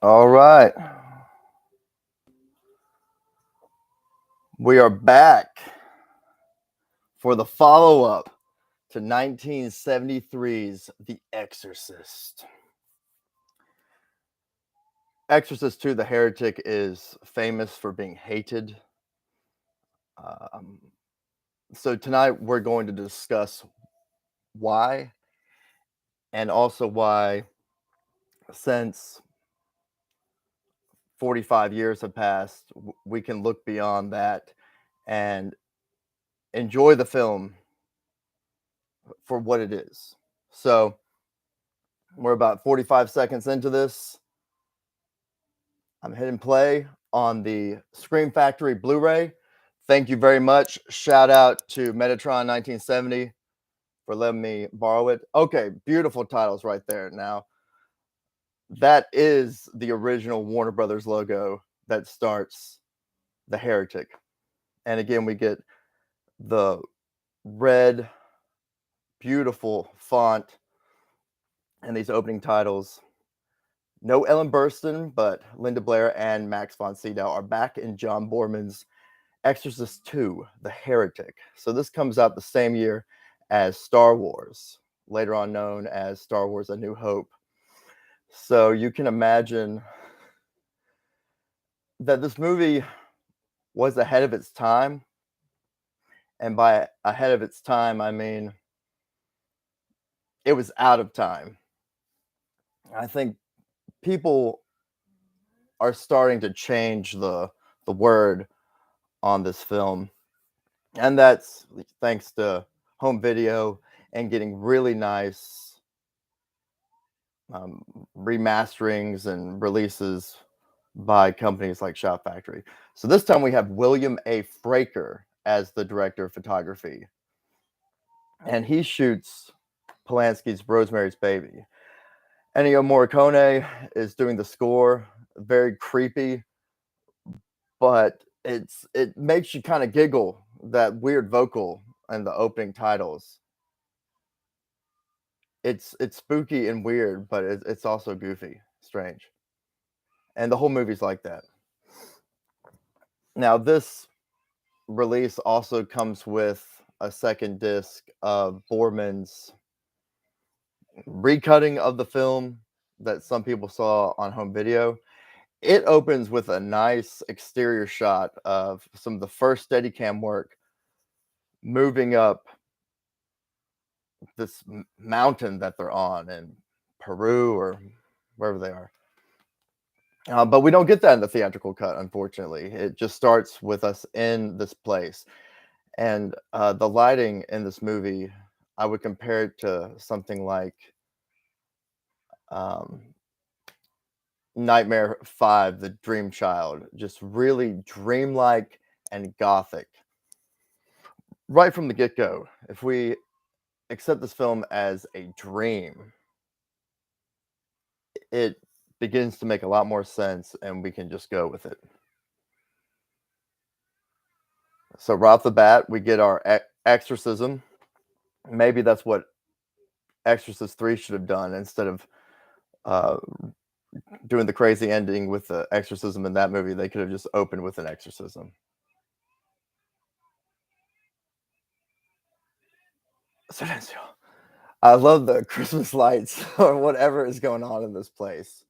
All right. We are back for the follow up to 1973's The Exorcist. Exorcist 2, The Heretic, is famous for being hated. Um, so tonight we're going to discuss why, and also why, since 45 years have passed, we can look beyond that and enjoy the film for what it is. So we're about 45 seconds into this. I'm hitting play on the Scream Factory Blu-ray. Thank you very much. Shout out to Metatron 1970 for letting me borrow it. Okay, beautiful titles right there. Now, that is the original Warner Brothers logo that starts The Heretic. And again, we get the red, beautiful font and these opening titles. No Ellen Burstyn, but Linda Blair and Max von Sydow are back in John Boorman's Exorcist 2, The Heretic. So this comes out the same year as Star Wars, later on known as Star Wars A New Hope. So you can imagine that this movie was ahead of its time. And by ahead of its time, I mean it was out of time. I think people are starting to change the word on this film. And that's thanks to home video and getting really nice remasterings and releases by companies like Shout Factory. So this time we have William A. Fraker as the director of photography. And he shoots Polanski's Rosemary's Baby. Ennio Morricone is doing the score, very creepy, but it makes you kind of giggle, that weird vocal and the opening titles. It's spooky and weird, but it's also goofy, strange. And the whole movie's like that. Now, this release also comes with a second disc of Boorman's recutting of the film that some people saw on home video. It opens with a nice exterior shot of some of the first Steadicam work moving up this mountain that they're on in Peru or wherever they are. But we don't get that in the theatrical cut, unfortunately. It just starts with us in this place. And the lighting in this movie, I would compare it to something like um, Nightmare 5, The Dream Child. Just really dreamlike and gothic. Right from the get-go, if we accept this film as a dream, it begins to make a lot more sense and we can just go with it. So right off the bat, we get our exorcism. Maybe that's what Exorcist 3 should have done instead of uh, doing the crazy ending with the exorcism in that movie. They could have just opened with an exorcism. Silencio. I love the Christmas lights or whatever is going on in this place.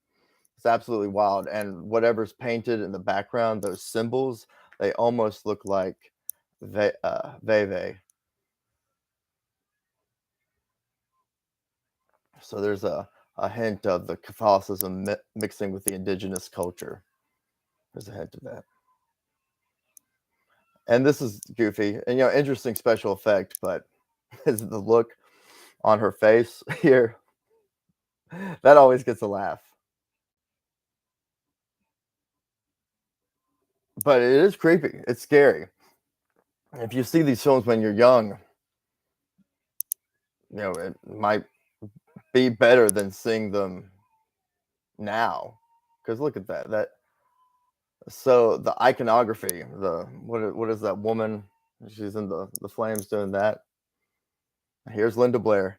It's absolutely wild. And whatever's painted in the background, those symbols, they almost look like Veve. So there's a hint of the Catholicism mixing with the indigenous culture. There's a hint of that. And this is goofy and, interesting special effect, but is the look on her face here, that always gets a laugh. But it is creepy. It's scary. If you see these films when you're young, it might be better than seeing them now. Because look at that. So the iconography, what is that woman? She's in the flames doing that. Here's Linda Blair.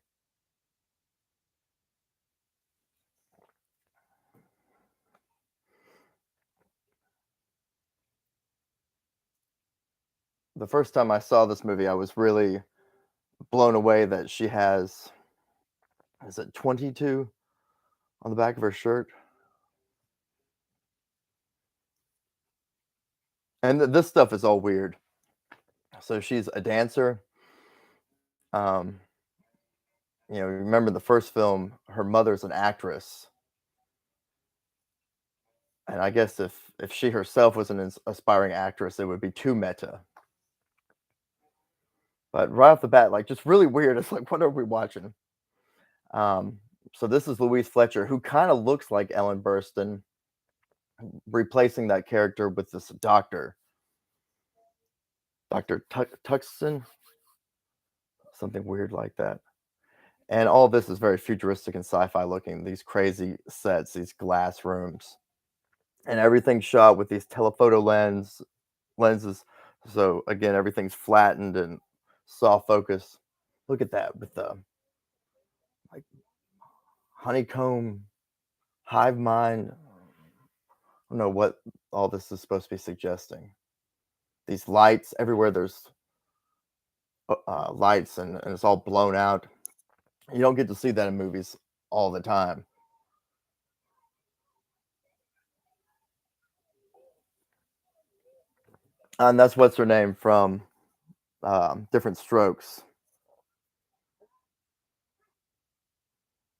the first time I saw this movie, I was really blown away that she has, is it 22 on the back of her shirt? And this stuff is all weird. So she's a dancer. Um, remember the first film, her mother's an actress, and I guess if she herself was an aspiring actress, it would be too meta. But right off the bat, like just really weird. It's like, what are we watching? Um, so this is Louise Fletcher, who kind of looks like Ellen Burstyn, replacing that character with this doctor, Doctor Tuxton, something weird like that. And all this is very futuristic and sci-fi looking. These crazy sets, these glass rooms, and everything's shot with these telephoto lenses. So again, everything's flattened and soft focus. Look at that with the like honeycomb hive mind. I don't know what all this is supposed to be suggesting. These lights everywhere. There's lights, and it's all blown out. You don't get to see that in movies all the time. And that's what's her name from Different Strokes.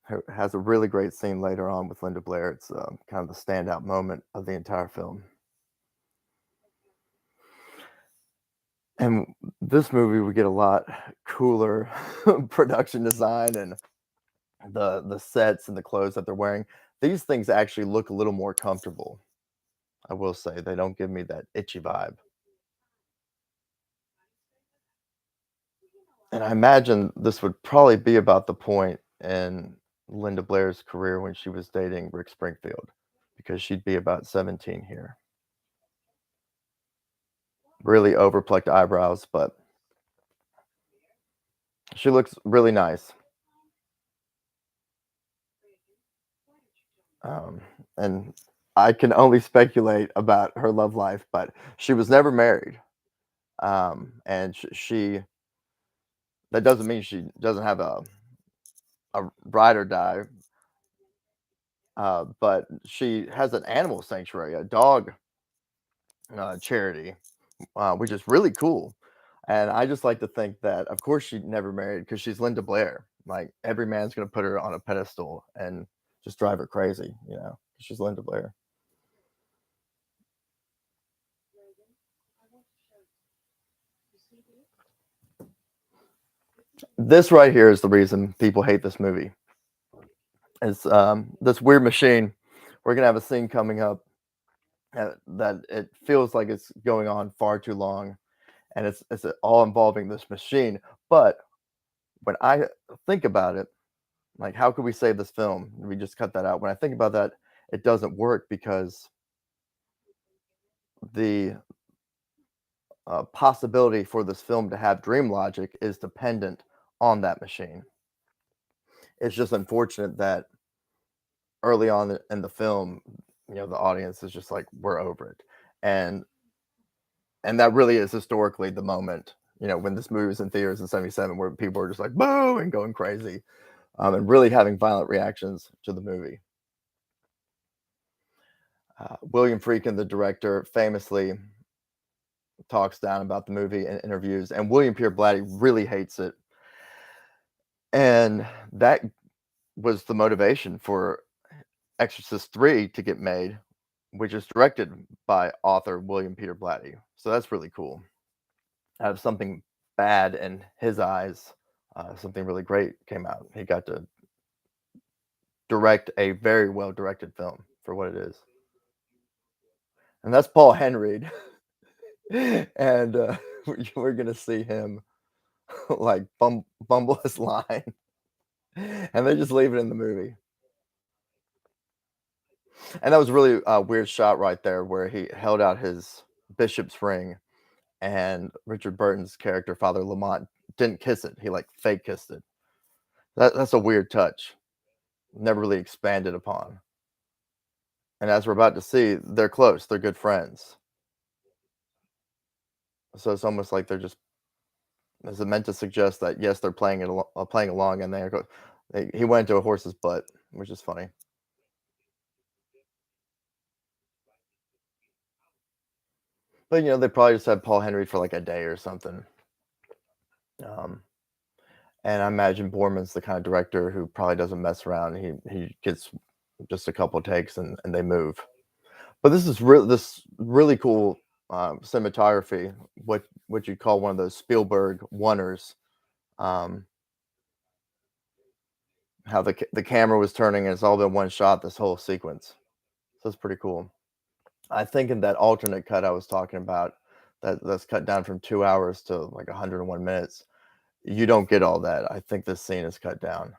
Who has a really great scene later on with Linda Blair. It's kind of the standout moment of the entire film. And this movie, we get a lot cooler production design and the sets and the clothes that they're wearing. These things actually look a little more comfortable. I will say they don't give me that itchy vibe. And I imagine this would probably be about the point in Linda Blair's career when she was dating Rick Springfield, because she'd be about 17 here. Really overplucked eyebrows, but she looks really nice. Um, and I can only speculate about her love life, but she was never married. And she that doesn't mean she doesn't have a ride or die, but she has an animal sanctuary, a dog charity, which is really cool. And I just like to think that, of course, she never married because she's Linda Blair. Like every man's gonna put her on a pedestal and just drive her crazy, she's Linda Blair. This right here is the reason people hate this movie. It's this weird machine. We're gonna have a scene coming up that it feels like it's going on far too long, and it's all involving this machine. But when I think about it, like how could we save this film? We just cut that out. When I think about that, it doesn't work because the possibility for this film to have dream logic is dependent on that machine. It's just unfortunate that early on in the film, the audience is just like, we're over it. And that really is historically the moment, when this movie was in theaters in 77, where people were just like, boo, and going crazy, and really having violent reactions to the movie. William Friedkin, the director, famously talks down about the movie in interviews, and William Peter Blatty really hates it. And that was the motivation for Exorcist 3 to get made, which is directed by author William Peter Blatty. So that's really cool. Out of something bad in his eyes, something really great came out. He got to direct a very well directed film for what it is. And that's Paul Henreid. And we're going to see him like bumble his line. And they just leave it in the movie. And that was really a weird shot right there where he held out his bishop's ring, and Richard Burton's character, Father Lamont, didn't kiss it. He like fake kissed it. That's a weird touch. Never really expanded upon. And as we're about to see, they're close. They're good friends. So it's almost like they're just is it meant to suggest that yes, they're playing along, and he went to a horse's butt, which is funny. But they probably just had Paul Henry for like a day or something. Um, and I imagine Boorman's the kind of director who probably doesn't mess around. He gets just a couple takes and they move. But this really cool cinematography, what you'd call one of those Spielberg oneers. Um, how the camera was turning and it's all been one shot this whole sequence. So it's pretty cool. I think in that alternate cut I was talking about, that's cut down from 2 hours to like 101 minutes. You don't get all that. I think this scene is cut down,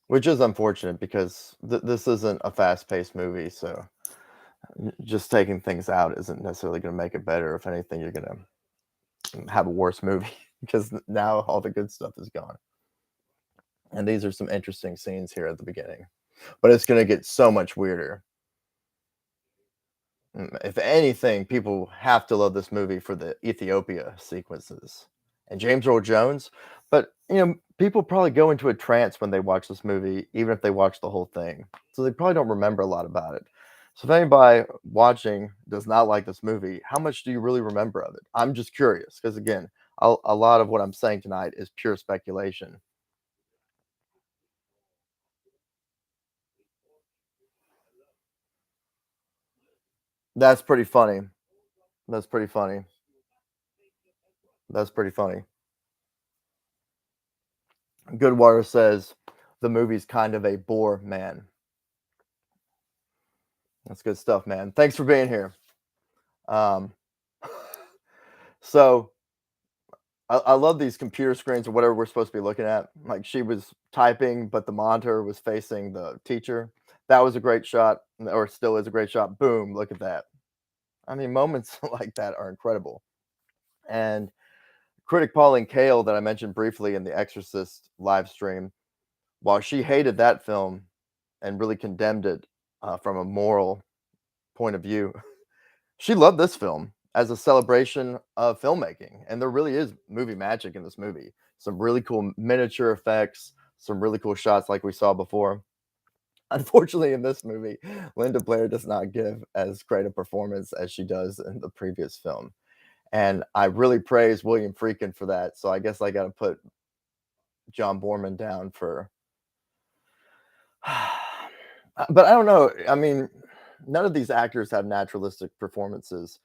which is unfortunate because this isn't a fast-paced movie. So just taking things out isn't necessarily going to make it better. If anything, you're going to have a worse movie because now all the good stuff is gone. And these are some interesting scenes here at the beginning, but it's going to get so much weirder. If anything, people have to love this movie for the Ethiopia sequences and James Earl Jones. But people probably go into a trance when they watch this movie, even if they watch the whole thing. So they probably don't remember a lot about it. So if anybody watching does not like this movie, how much do you really remember of it? I'm just curious because again, a lot of what I'm saying tonight is pure speculation. That's pretty funny. That's pretty funny. That's pretty funny. Goodwater says the movie's kind of a bore, man. That's good stuff, man. Thanks for being here. Um, so I love these computer screens or whatever we're supposed to be looking at. Like she was typing, but the monitor was facing the teacher. That was a great shot, or still is a great shot. Boom! Look at that. I mean, moments like that are incredible. And critic Pauline Kael, that I mentioned briefly in the Exorcist live stream, while she hated that film and really condemned it from a moral point of view, she loved this film as a celebration of filmmaking, and there really is movie magic in this movie. Some really cool miniature effects, some really cool shots like we saw before. Unfortunately, in this movie, Linda Blair does not give as great a performance as she does in the previous film. And I really praise William Friedkin for that. So I guess I got to put John Boorman down for. But I don't know. I mean, none of these actors have naturalistic performances.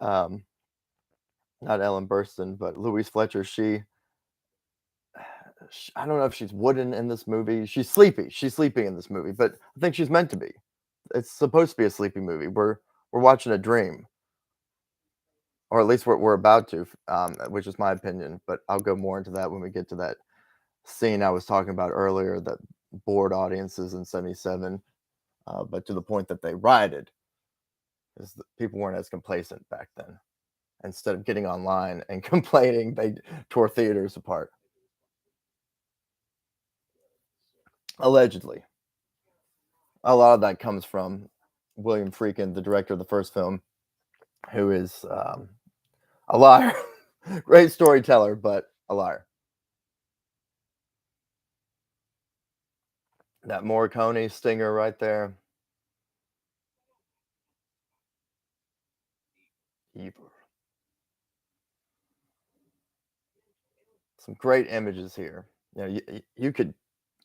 Um, Not Ellen Burstyn, but Louise Fletcher. I don't know if she's wooden in this movie. She's sleepy. She's sleeping in this movie, but I think she's meant to be. It's supposed to be a sleepy movie. We're watching a dream, or at least we're about to, which is my opinion. But I'll go more into that when we get to that scene I was talking about earlier that bored audiences in '77, but to the point that they rioted, is that people weren't as complacent back then. Instead of getting online and complaining, they tore theaters apart. Allegedly. A lot of that comes from William Friedkin, the director of the first film, who is a liar. Great storyteller, but a liar. That Morricone stinger right there. Evil. Some great images here. You could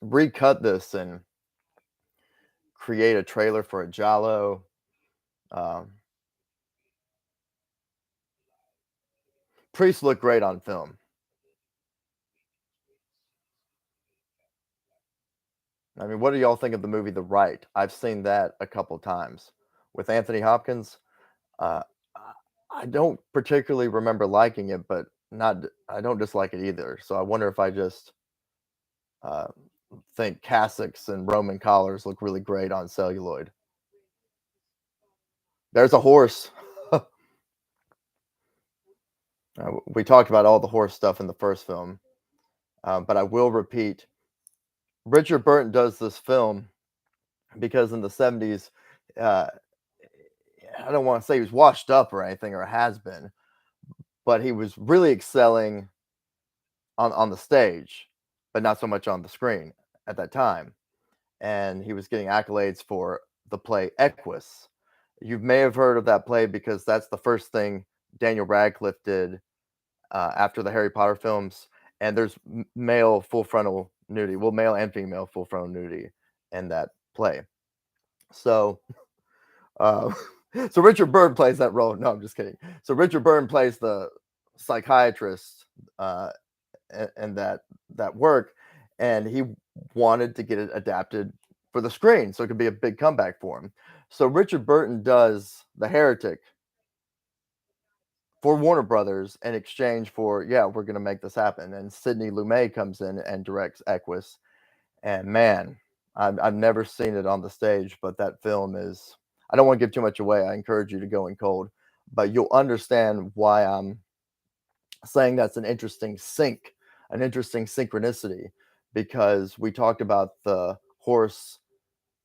recut this and create a trailer for a Giallo. Um, Priests look great on film. I mean, what do y'all think of the movie The Right? I've seen that a couple times with Anthony Hopkins. Uh, I I don't particularly remember liking it, but not I don't dislike it either. So I wonder if I just uh, think cassocks and Roman collars look really great on celluloid. There's a horse. We talked about all the horse stuff in the first film, but I will repeat: Richard Burton does this film because in the '70s uh, I don't want to say he was washed up or anything or has been, but he was really excelling on the stage, but not so much on the screen at that time. And he was getting accolades for the play Equus. You may have heard of that play because that's the first thing Daniel Radcliffe did after the Harry Potter films. And there's male full frontal nudity, well, male and female full frontal nudity in that play. So, uh, so Richard Byrne plays that role. No, I'm just kidding. So Richard Byrne plays the psychiatrist uh, and that work, and he wanted to get it adapted for the screen so it could be a big comeback for him. So Richard Burton does The Heretic for Warner Brothers in exchange for, yeah, we're going to make this happen. And Sidney Lumet comes in and directs Equus. And man, I've never seen it on the stage, but that film is, I don't want to give too much away. I encourage you to go in cold, but you'll understand why I'm saying that's an interesting synchronicity, because we talked about the horse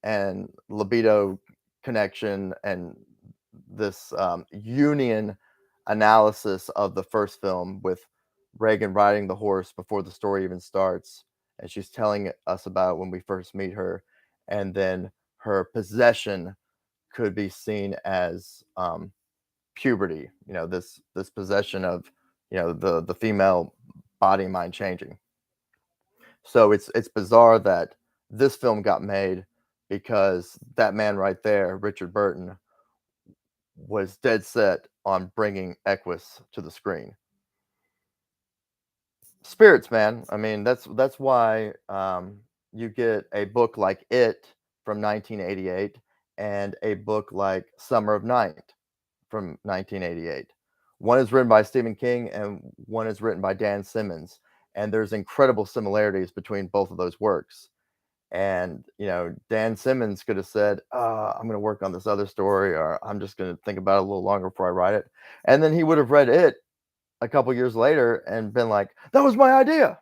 and libido connection and this union analysis of the first film with Reagan riding the horse before the story even starts. And she's telling us about when we first meet her. And then her possession could be seen as puberty, this possession of, the female body mind changing. So it's bizarre that this film got made because that man right there, Richard Burton, was dead set on bringing Equus to the screen. Spirits, man. I mean, that's why you get a book like It from 1988 and a book like Summer of Night from 1988. One is written by Stephen King and one is written by Dan Simmons, and there's incredible similarities between both of those works. And Dan Simmons could have said, I'm going to work on this other story, or I'm just going to think about it a little longer before I write it. And then he would have read it a couple years later and been like, that was my idea.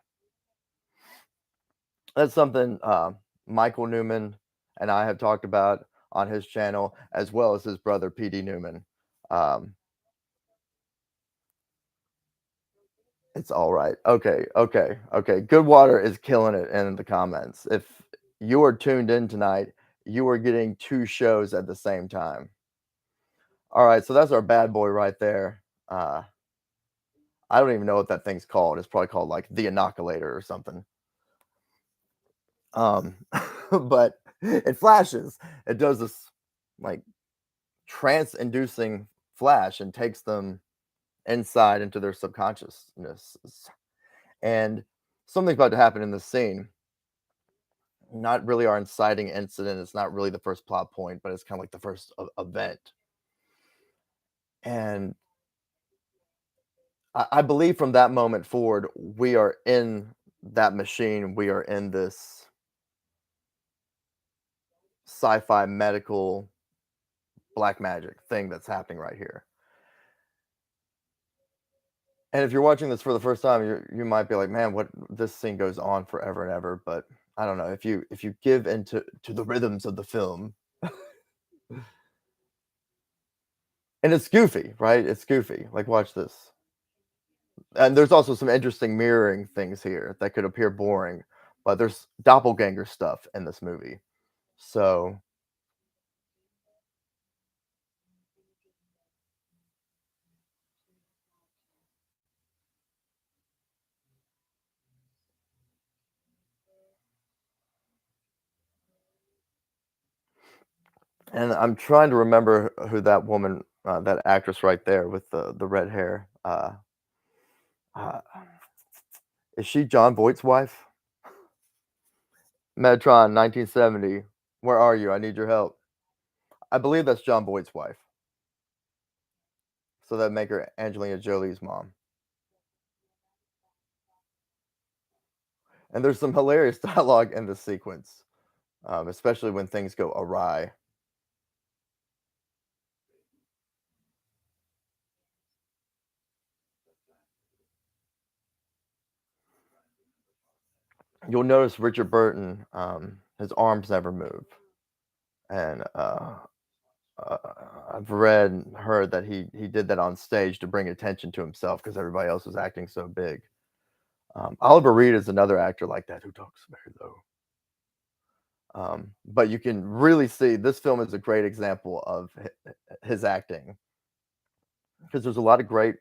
That's something Michael Newman and I have talked about on his channel, as well as his brother, PD Newman. Um, it's all right. Okay, okay, okay. Good Water is killing it in the comments. If you are tuned in tonight, you are getting two shows at the same time. All right, so that's our bad boy right there. I don't even know what that thing's called. It's probably called like the Inoculator or something. Um, but it flashes. It does this like trance-inducing flash and takes them inside into their subconsciousness. And something's about to happen in this scene. Not really our inciting incident. It's not really the first plot point, but it's kind of like the first event. And I believe from that moment forward, we are in that machine. We are in this sci-fi medical black magic thing that's happening right here. And if you're watching this for the first time, you might be like, "Man, what this scene goes on forever and ever." But I don't know if you give into the rhythms of the film, and it's goofy, right? It's goofy. Like, watch this. And there's also some interesting mirroring things here that could appear boring, but there's doppelganger stuff in this movie. So, and I'm trying to remember who that woman, that actress right there with the red hair. Uh, is she John Voight's wife? Metron, 1970. Where are you? I need your help. I believe that's John Boyd's wife. So that make her Angelina Jolie's mom. And there's some hilarious dialogue in this sequence, especially when things go awry. You'll notice Richard Burton, his arms never move, and uh, I've read and heard that he did that on stage to bring attention to himself because everybody else was acting so big. Oliver Reed is another actor like that who talks very low. But you can really see this film is a great example of his acting because there's a lot of great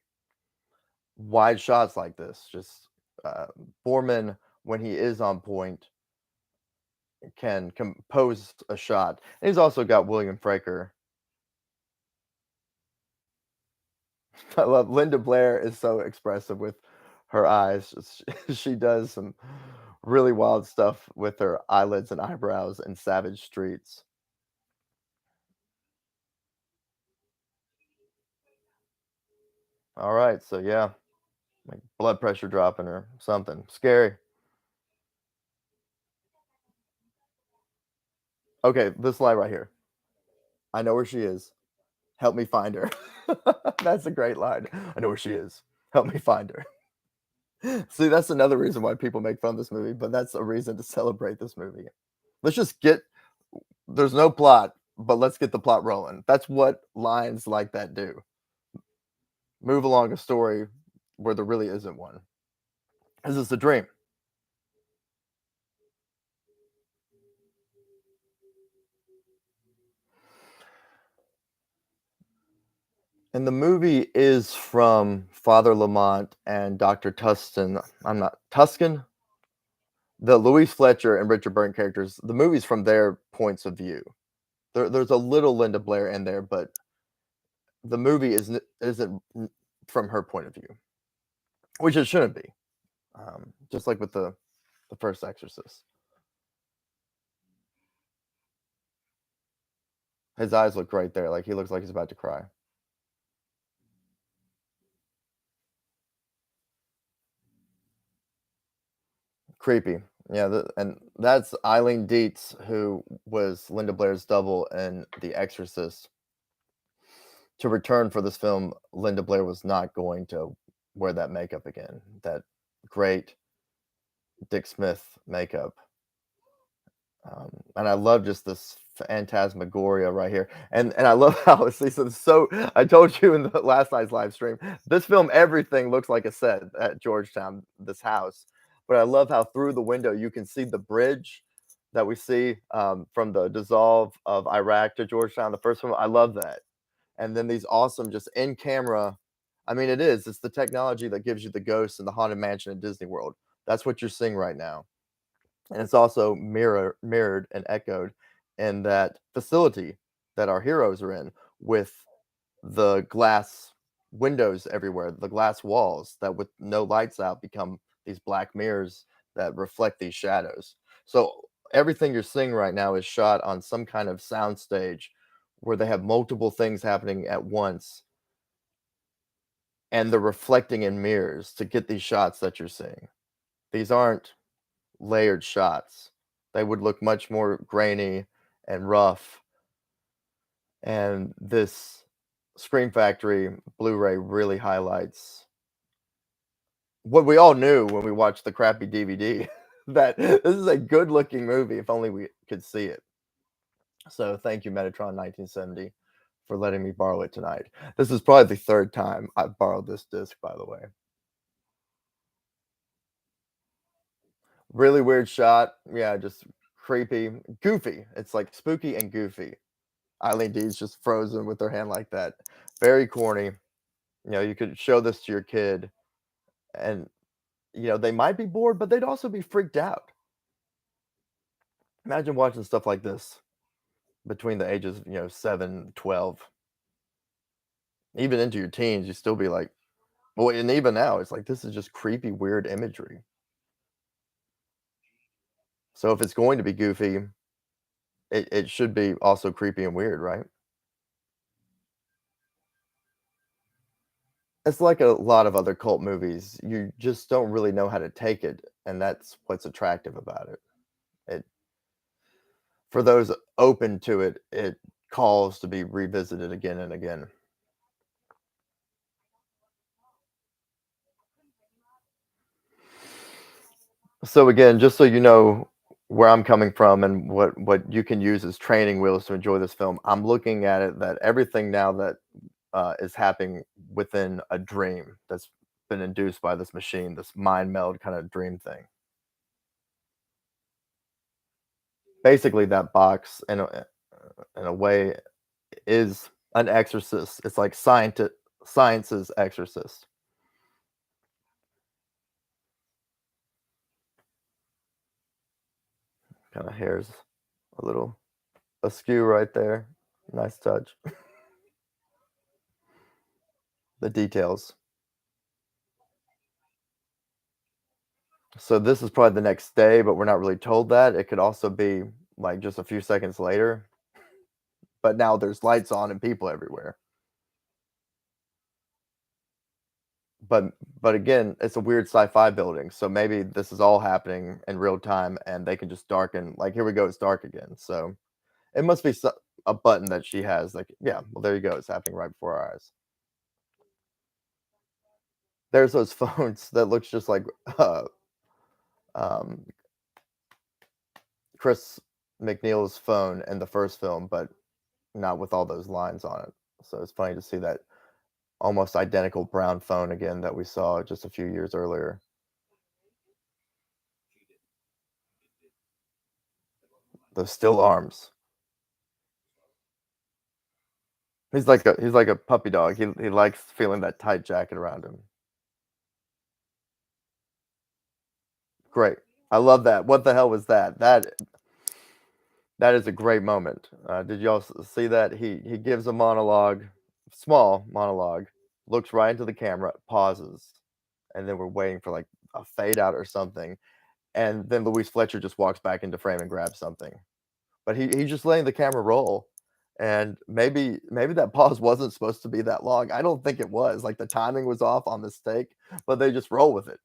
wide shots like this. Just uh, Boorman, when he is on point, can compose a shot. And he's also got William Fraker. I love Linda Blair is so expressive with her eyes. She does some really wild stuff with her eyelids and eyebrows in Savage Streets. All right, so yeah, like blood pressure dropping or something scary. Okay, this line right here. I know where she is. Help me find her. That's a great line. I know where she is. Help me find her. See, that's another reason why people make fun of this movie, but that's a reason to celebrate this movie. Let's just get there's no plot, but let's get the plot rolling. That's what lines like that do. Move along a story where there really isn't one. This is a dream. And the movie is from Father Lamont and Dr. Tustin. I'm not Tuscan? The Louise Fletcher and Richard Burton characters, the movie's from their points of view. There's a little Linda Blair in there, but the movie isn't from her point of view, which it shouldn't be. Just like with the first Exorcist, his eyes look right there, like he looks like he's about to cry. Creepy, yeah. And that's Eileen Dietz, who was Linda Blair's double in The Exorcist. To return for this film, Linda Blair was not going to wear that makeup again. That great Dick Smith makeup. And I love just this phantasmagoria right here, and I love how so. I told you in the last night's live stream, this film everything looks like a set at Georgetown. This house, but I love how through the window you can see the bridge that we see from the dissolve of Iraq to Georgetown. The first one, I love that, and then these awesome just in camera. I mean, it's the technology that gives you the ghosts and the haunted mansion at Disney World. That's what you're seeing right now, and it's also mirrored and echoed in that facility that our heroes are in with the glass windows everywhere, the glass walls that with no lights out become these black mirrors that reflect these shadows. So everything you're seeing right now is shot on some kind of sound stage where they have multiple things happening at once and they're reflecting in mirrors to get these shots that you're seeing. These aren't layered shots. They would look much more grainy and rough. And this Scream Factory Blu-ray really highlights what we all knew when we watched the crappy DVD that this is a good looking movie if only we could see it. So thank you, Metatron 1970, for letting me borrow it tonight. This is probably the third time I've borrowed this disc, by the way. Really weird shot. Yeah, just creepy, goofy. It's like spooky and goofy. Eileen Dean's just frozen with her hand like that. Very corny. You could show this to your kid and they might be bored, but they'd also be freaked out. Imagine watching stuff like this between the ages of, 7, 12, even into your teens, you still be like, well, and even now, it's like this is just creepy, weird imagery. So if it's going to be goofy, it should be also creepy and weird, right? It's like a lot of other cult movies. You just don't really know how to take it, and that's what's attractive about it. It For those open to it, it calls to be revisited again and again. So again, just so you know where I'm coming from and what you can use as training wheels to enjoy this film, I'm looking at it that everything now that is happening within a dream that's been induced by this machine, this mind meld kind of dream thing. Basically, that box in a way is an exorcist. It's like science's exorcist. Kind of hair's a little askew right there. Nice touch. The details. So this is probably the next day, but we're not really told that. It could also be like just a few seconds later, but now there's lights on and people everywhere. But but again, it's a weird sci-fi building, so maybe this is all happening in real time and they can just darken like here we go, it's dark again. So it must be a button that she has like yeah, well there you go, it's happening right before our eyes. There's those phones that looks just like um Chris McNeil's phone in the first film, but not with all those lines on it. So it's funny to see that almost identical brown phone again that we saw just a few years earlier. Those still arms. He's like a puppy dog. He likes feeling that tight jacket around him. Great. I love that. What the hell was that? That is a great moment. Did y'all see that? He gives a monologue, small monologue, looks right into the camera, pauses, and then we're waiting for like a fade out or something. And then Louise Fletcher just walks back into frame and grabs something. But he's just letting the camera roll. And maybe that pause wasn't supposed to be that long. I don't think it was. Like the timing was off on this take, but they just roll with it.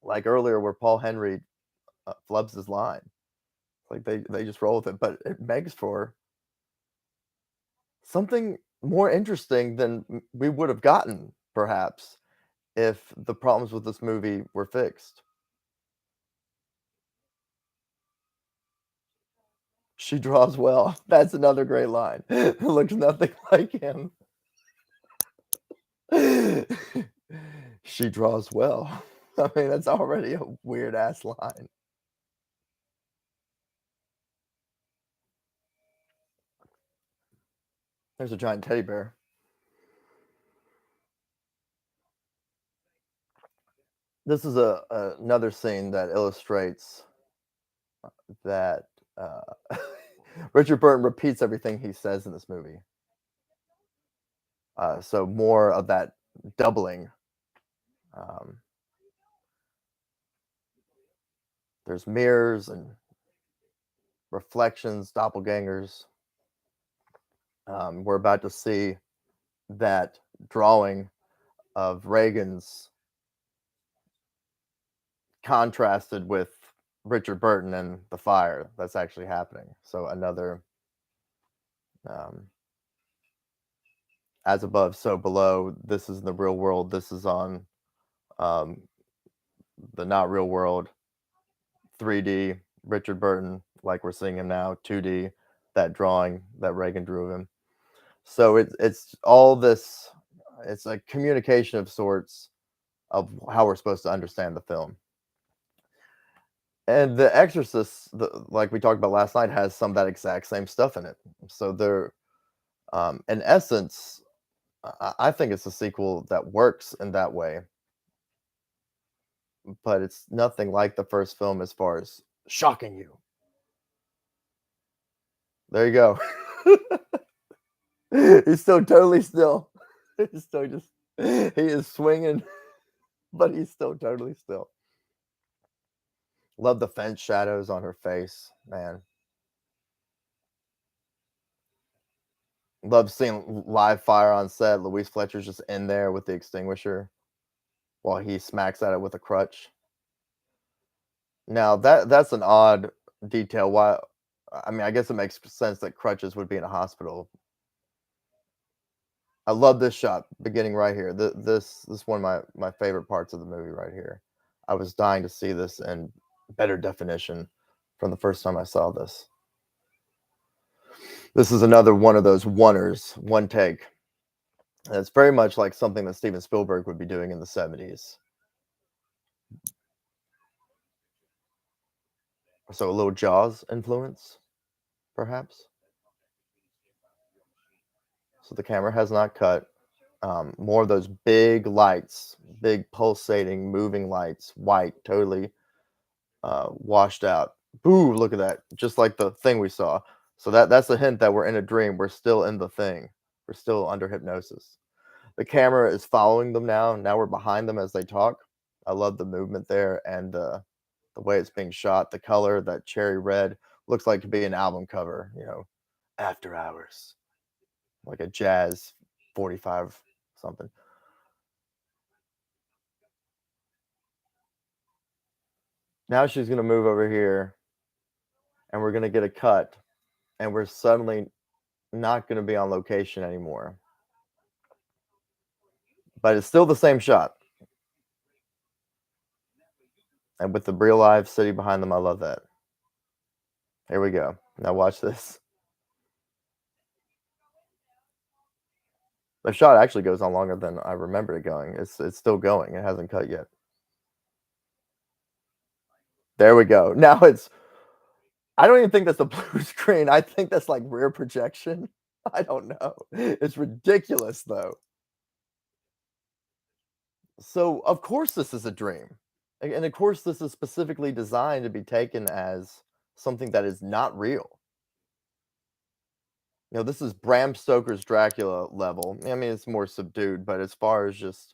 Like earlier where Paul Henry flubs his line. Like they just roll with it, but it makes for something more interesting than we would have gotten perhaps if the problems with this movie were fixed. She draws well. That's another great line. Looks nothing like him. She draws well. I mean, that's already a weird ass line. There's a giant teddy bear. This is another scene that illustrates that Richard Burton repeats everything he says in this movie. So more of that doubling. Um, there's mirrors and reflections, doppelgangers. We're about to see that drawing of Reagan's contrasted with Richard Burton and the fire that's actually happening. So another um, as above, so below. This is in the real world. This is on um, the not real world. 3D Richard Burton, like we're seeing him now. 2D that drawing that Reagan drew of him. So it's all this. It's a communication of sorts of how we're supposed to understand the film. And The Exorcist, like we talked about last night, has some of that exact same stuff in it. So they're, in essence, I think it's a sequel that works in that way, but it's nothing like the first film as far as shocking you. There you go. He's still totally still. He's still just he is swinging, but he's still totally still. Love the fence shadows on her face, man. Love seeing live fire on set. Louise Fletcher's just in there with the extinguisher while he smacks at it with a crutch. Now that's an odd detail. Why? I mean, I guess it makes sense that crutches would be in a hospital. I love this shot beginning right here. This is one of my favorite parts of the movie right here. I was dying to see this in better definition from the first time I saw this. This is another one of those oneers, one take. And it's very much like something that Steven Spielberg would be doing in the 70s. So a little Jaws influence, perhaps. So the camera has not cut. More of those big lights, big pulsating, moving lights, white, totally washed out. Ooh, look at that! Just like the thing we saw. So that's a hint that we're in a dream. We're still in the thing. We're still under hypnosis. The camera is following them now. Now we're behind them as they talk. I love the movement there and the way it's being shot. The color, that cherry red, looks like to be an album cover. After Hours, like a jazz 45 something. Now she's gonna move over here, and we're gonna get a cut, and we're suddenly not gonna be on location anymore. But it's still the same shot. And with the real live city behind them, I love that. Here we go. Now watch this. The shot actually goes on longer than I remember it going. It's still going. It hasn't cut yet. There we go. Now I don't even think that's a blue screen. I think that's like rear projection. I don't know. It's ridiculous though. So of course this is a dream. And of course this is specifically designed to be taken as something that is not real. This is Bram Stoker's Dracula level. I mean, it's more subdued, but as far as just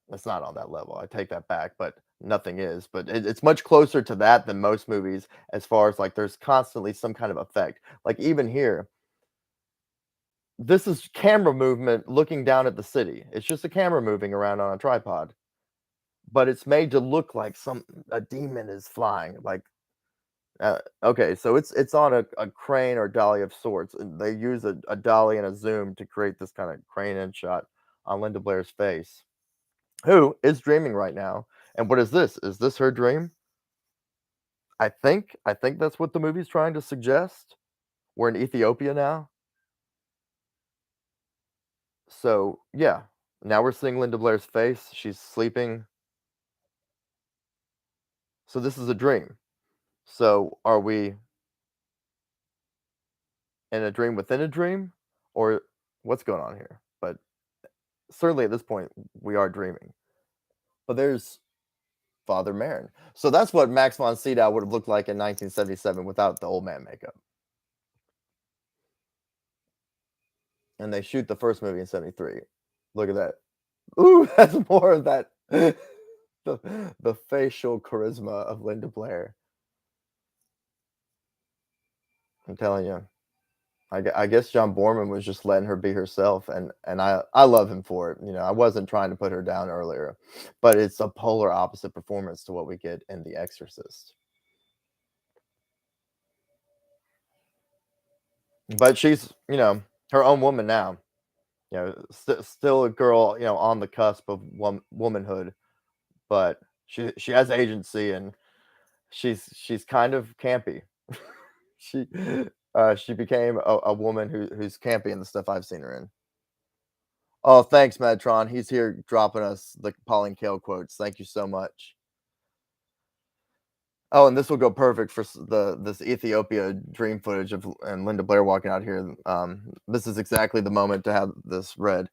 it's not on that level. I take that back, but nothing is. But it's much closer to that than most movies, as far as like there's constantly some kind of effect. Like even here, this is camera movement looking down at the city. It's just a camera moving around on a tripod, but it's made to look like a demon is flying. Like okay, so it's on a crane or dolly of sorts, and they use a dolly and a zoom to create this kind of crane in shot on Linda Blair's face, who is dreaming right now. And what is this? Is this her dream? I think that's what the movie's trying to suggest. We're in Ethiopia now. So, yeah. Now we're seeing Linda Blair's face. She's sleeping. So this is a dream. So are we in a dream within a dream? Or what's going on here? But certainly at this point, we are dreaming. But there's Father Marin. So that's what Max von Sydow would have looked like in 1977 without the old man makeup. And they shoot the first movie in 73. Look at that. Ooh, that's more of that the facial charisma of Linda Blair. I'm telling you. I guess John Boorman was just letting her be herself, and I love him for it. I wasn't trying to put her down earlier, but it's a polar opposite performance to what we get in The Exorcist. But she's, her own woman now. Still a girl, on the cusp of womanhood, but she has agency, and she's kind of campy. She she became a woman who's campy in the stuff I've seen her in. Oh, thanks, Metron. He's here dropping us the Pauline Kael quotes. Thank you so much. Oh, and this will go perfect for this Ethiopia dream footage of and Linda Blair walking out here. This is exactly the moment to have this read.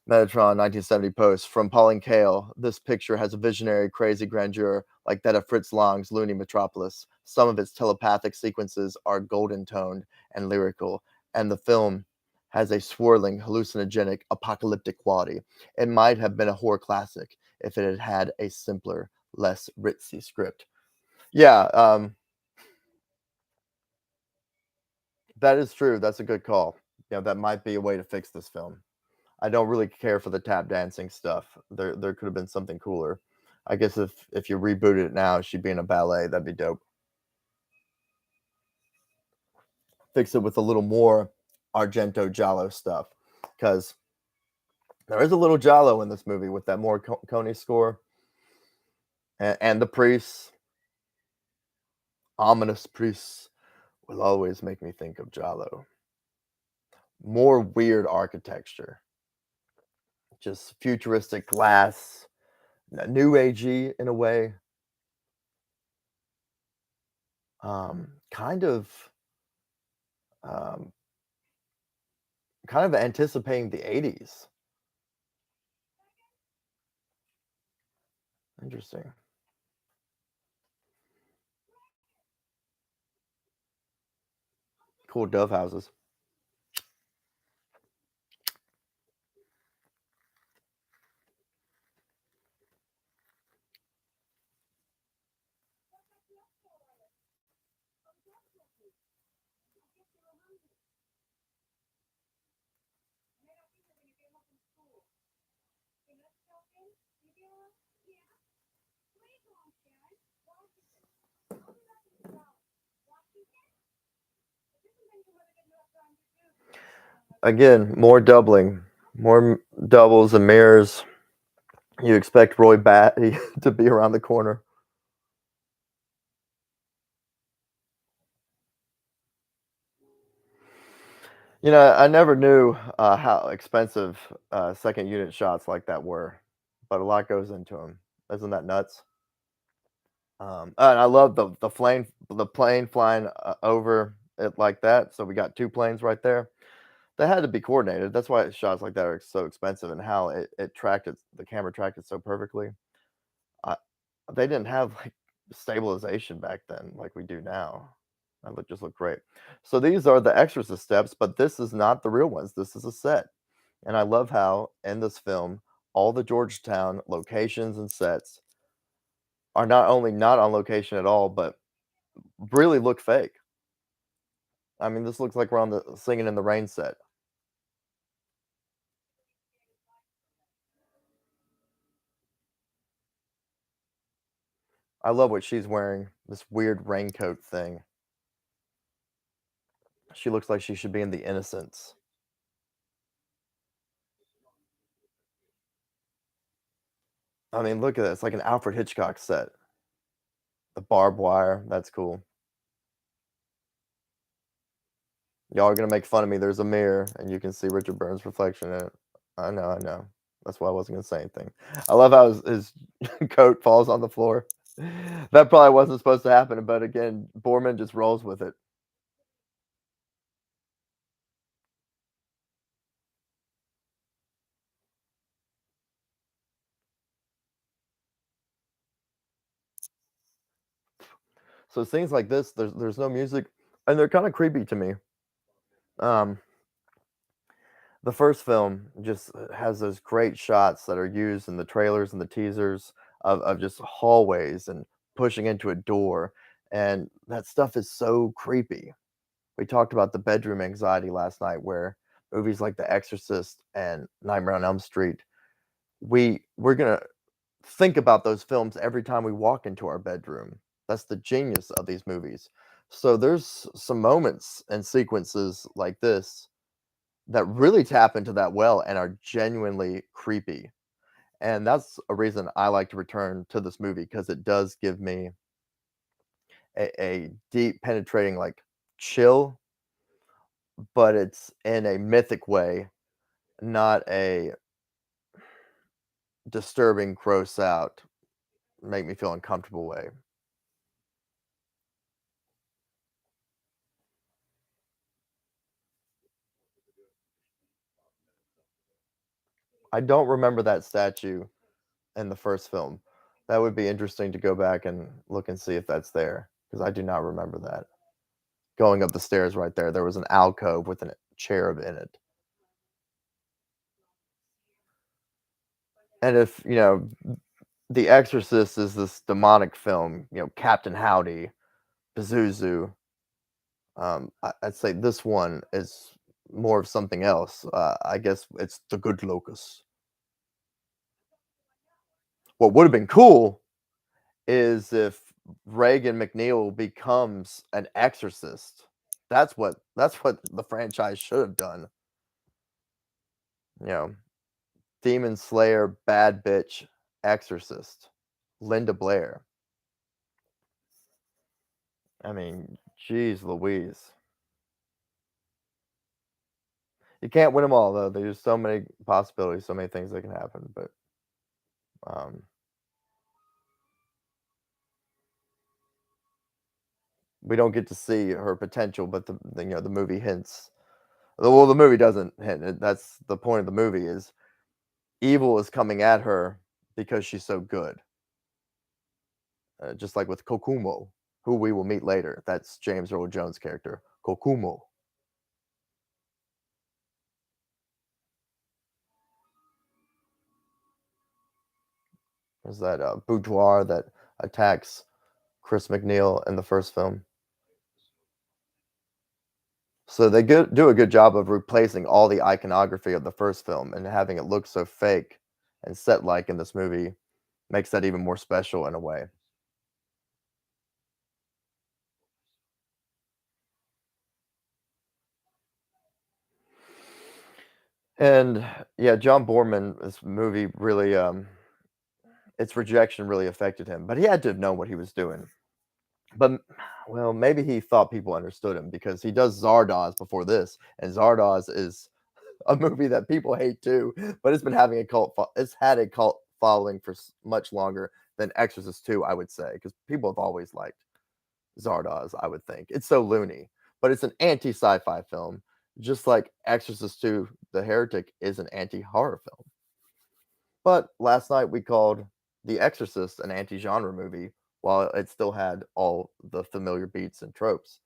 Metatron 1970 post from Pauline Kael. This picture has a visionary, crazy grandeur like that of Fritz Lang's Loony Metropolis. Some of its telepathic sequences are golden toned and lyrical, and the film has a swirling, hallucinogenic, apocalyptic quality. It might have been a horror classic if it had had a simpler, less ritzy script. Yeah, that is true. That's a good call. That might be a way to fix this film. I don't really care for the tap dancing stuff. There could have been something cooler. I guess if you rebooted it now, she'd be in a ballet. That'd be dope. Fix it with a little more Argento Giallo stuff, because there is a little Giallo in this movie with that more Morricone score and the priests. Ominous priests will always make me think of Jalo. More weird architecture, just futuristic glass, new agey in a way. Kind of, um, kind of anticipating the '80s. Interesting. Cool dove houses. Again, more doubling, more doubles and mirrors. You expect Roy Batty to be around the corner. I never knew how expensive second unit shots like that were, but a lot goes into them. Isn't that nuts? And I love the plane flying over it like that. So we got two planes right there. They had to be coordinated. That's why shots like that are so expensive, and how it tracked it. The camera tracked it so perfectly. I, they didn't have like stabilization back then like we do now. That just looked great. So these are the Exorcist steps, but this is not the real ones. This is a set, and I love how in this film all the Georgetown locations and sets are not only not on location at all, but really look fake. I mean, this looks like we're on the Singing in the Rain set. I love what she's wearing, this weird raincoat thing. She looks like she should be in The Innocents. I mean, look at this, like an Alfred Hitchcock set. The barbed wire, that's cool. Y'all are gonna make fun of me. There's a mirror, and you can see Richard Burns' reflection in it. I know, I know. That's why I wasn't gonna say anything. I love how his coat falls on the floor. That probably wasn't supposed to happen, but again, Boorman just rolls with it. So things like this, there's no music, and they're kind of creepy to me. Um, the first film just has those great shots that are used in the trailers and the teasers of just hallways and pushing into a door, and that stuff is so creepy. We talked about the bedroom anxiety last night, where movies like The Exorcist and Nightmare on Elm Street, we're gonna think about those films every time we walk into our bedroom. That's the genius of these movies. So there's some moments and sequences like this that really tap into that well and are genuinely creepy. And that's a reason I like to return to this movie, because it does give me a deep, penetrating, like, chill, but it's in a mythic way, not a disturbing, gross out, make me feel uncomfortable way. I don't remember that statue in the first film. That would be interesting to go back and look and see if that's there, because I do not remember that. Going up the stairs right there was an alcove with a cherub in it. And if, The Exorcist is this demonic film, Captain Howdy, Pazuzu, I'd say this one is more of something else. I guess it's the good locus. What would have been cool is if Reagan McNeil becomes an exorcist. That's what the franchise should have done. You know, Demon Slayer, bad bitch, exorcist, Linda Blair. I mean, geez Louise. You can't win them all, though. There's so many possibilities, so many things that can happen, but, um, we don't get to see her potential, but the movie hints. Well, the movie doesn't hint it. That's the point of the movie is evil is coming at her because she's so good. Just like with Kokumo, who we will meet later. That's James Earl Jones' character, Kokumo. There's that boudoir that attacks Chris McNeil in the first film. So they do a good job of replacing all the iconography of the first film and having it look so fake and set like in this movie makes that even more special in a way. And yeah, John Boorman, this movie really, its rejection really affected him, but he had to have known what he was doing. But well, maybe he thought people understood him because he does Zardoz before this, and Zardoz is a movie that people hate too, but it's been having a it's had a cult following for much longer than Exorcist 2, I would say, because people have always liked Zardoz, I would think. It's so loony, but it's an anti-sci-fi film, just like Exorcist 2, The Heretic is an anti-horror film. But last night we called The Exorcist an anti-genre movie, while it still had all the familiar beats and tropes.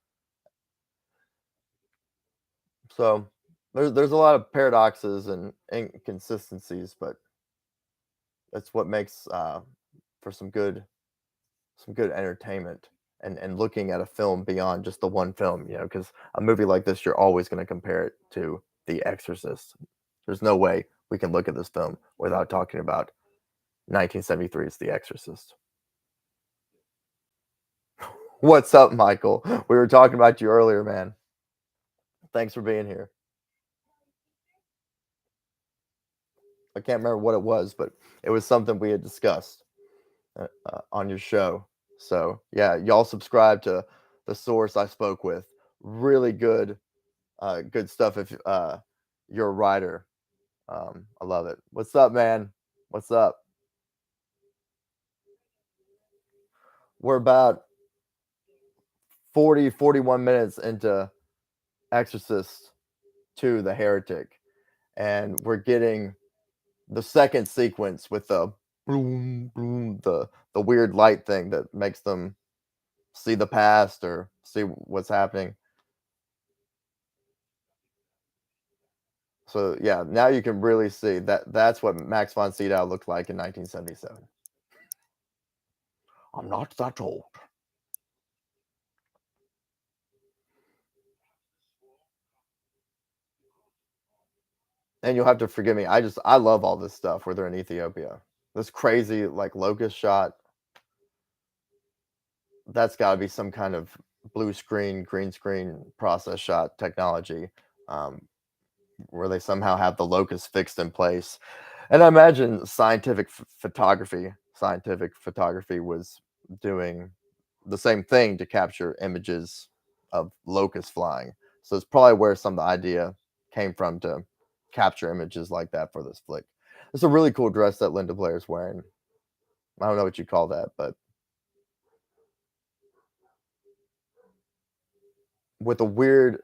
So there's a lot of paradoxes and inconsistencies, but that's what makes for some good entertainment and looking at a film beyond just the one film, because a movie like this you're always going to compare it to The Exorcist. There's no way we can look at this film without talking about 1973's The Exorcist. What's up, Michael? We were talking about you earlier, man. Thanks for being here. I can't remember what it was, but it was something we had discussed on your show. So yeah, y'all subscribe to the source I spoke with. Really good, good stuff. If you're a writer, I love it. What's up, man? What's up? We're about 41 minutes into Exorcist 2, The Heretic, and we're getting the second sequence with the boom, boom, the weird light thing that makes them see the past or see what's happening. So yeah, now you can really see that that's what Max von Sydow looked like in 1977. I'm not that old. And you'll have to forgive me. I love all this stuff where they're in Ethiopia. This crazy like locust shot. That's got to be some kind of blue screen, green screen process shot technology. Um, where they somehow have the locus fixed in place. And I imagine scientific photography was doing the same thing to capture images of locusts flying. So it's probably where some of the idea came from to capture images like that for this flick. It's a really cool dress that Linda Blair's wearing. I don't know what you call that, but with a weird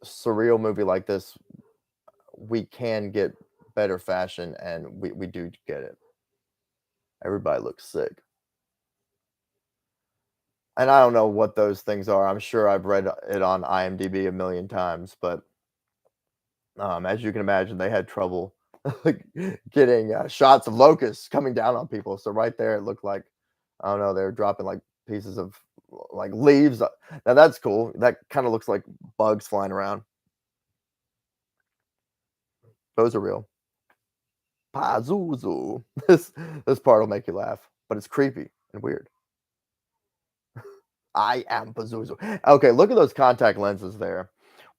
surreal movie like this, we can get better fashion and we do get it. Everybody looks sick. And I don't know what those things are. I'm sure I've read it on IMDb a million times, but as you can imagine, they had trouble getting shots of locusts coming down on people. So right there, it looked like I don't know they were dropping like pieces of like leaves. Now that's cool. That kind of looks like bugs flying around. Those are real. Pazuzu. This part will make you laugh, but it's creepy and weird. I am Pazuzu. Okay, look at those contact lenses there.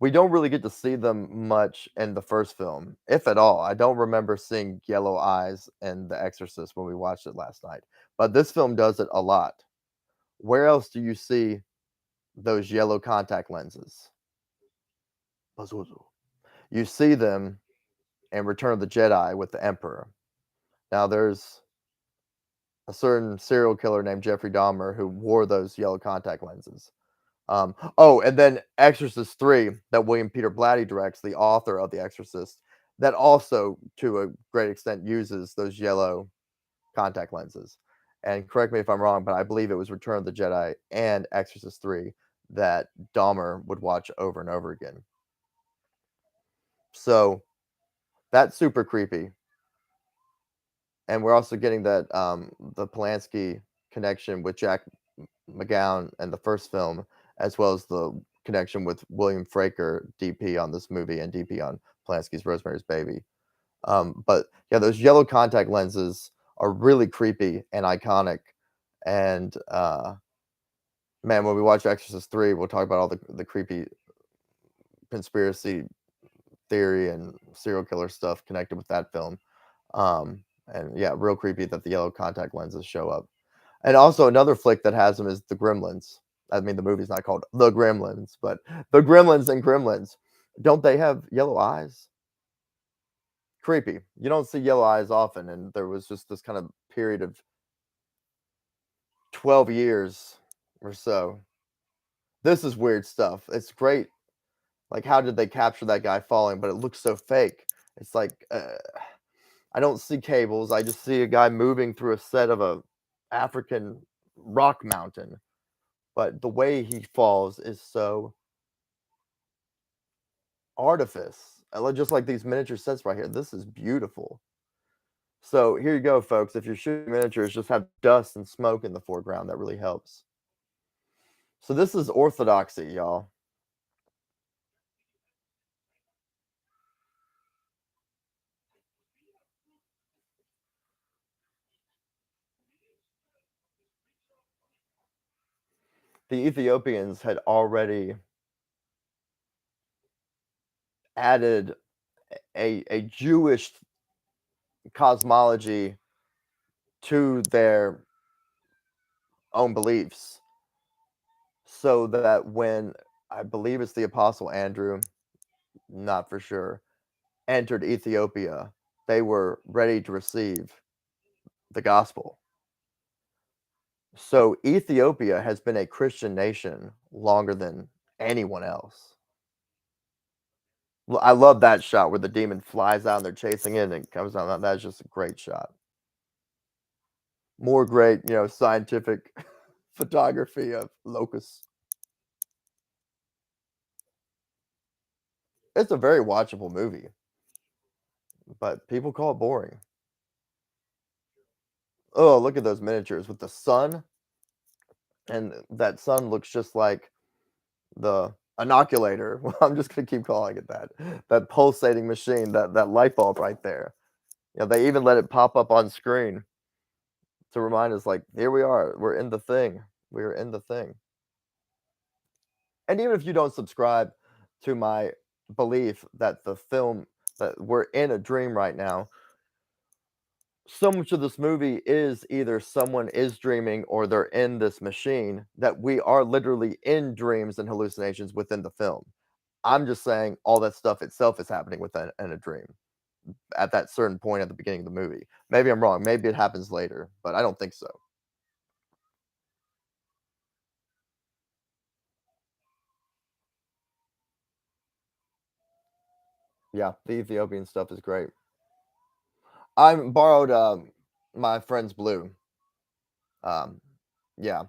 We don't really get to see them much in the first film, if at all. I don't remember seeing yellow eyes in The Exorcist when we watched it last night, but this film does it a lot. Where else do you see those yellow contact lenses. Pazuzu. You see them in Return of the Jedi with the Emperor. Now, there's a certain serial killer named Jeffrey Dahmer who wore those yellow contact lenses. Oh, and then Exorcist 3 that William Peter Blatty directs, the author of The Exorcist, that also, to a great extent, uses those yellow contact lenses. And correct me if I'm wrong, but I believe it was Return of the Jedi and Exorcist 3 that Dahmer would watch over and over again. So that's super creepy. And we're also getting that the Polanski connection with Jack McGowan and the first film, as well as the connection with William Fraker, DP on this movie and DP on Polanski's Rosemary's Baby. But yeah, those yellow contact lenses are really creepy and iconic. And man, when we watch Exorcist 3, we'll talk about all the creepy conspiracy theory and serial killer stuff connected with that film. And yeah, real creepy that the yellow contact lenses show up. And also another flick that has them is The Gremlins. I mean, the movie's not called The Gremlins, but The Gremlins and Gremlins. Don't they have yellow eyes? Creepy. You don't see yellow eyes often, and there was just this kind of period of 12 years or so. This is weird stuff. It's great. Like, how did they capture that guy falling? But it looks so fake. It's like, I don't see cables. I just see a guy moving through a set of a African rock mountain. But the way he falls is so artifice. Just like these miniature sets right here. This is beautiful. So here you go, folks. If you're shooting miniatures, just have dust and smoke in the foreground. That really helps. So this is orthodoxy, y'all. The Ethiopians had already added a Jewish cosmology to their own beliefs, so that when I believe it's the Apostle Andrew, not for sure, entered Ethiopia, they were ready to receive the gospel. So Ethiopia has been a Christian nation longer than anyone else. I love that shot where the demon flies out and they're chasing it and comes out. That's just a great shot. More great, scientific photography of locusts. It's a very watchable movie, but people call it boring. Oh, look at those miniatures with the sun, and that sun looks just like the inoculator. Well, I'm just gonna keep calling it that. That pulsating machine, that light bulb right there. They even let it pop up on screen to remind us, like, here we are. We're in the thing. We're in the thing. And even if you don't subscribe to my belief that the film that we're in a dream right now, so much of this movie is either someone is dreaming or they're in this machine, that we are literally in dreams and hallucinations within the film. I'm just saying all that stuff itself is happening within in a dream at that certain point at the beginning of the movie. Maybe I'm wrong. Maybe it happens later, but I don't think so. Yeah, the Ethiopian stuff is great. I borrowed my friend's Blue. Um, yeah,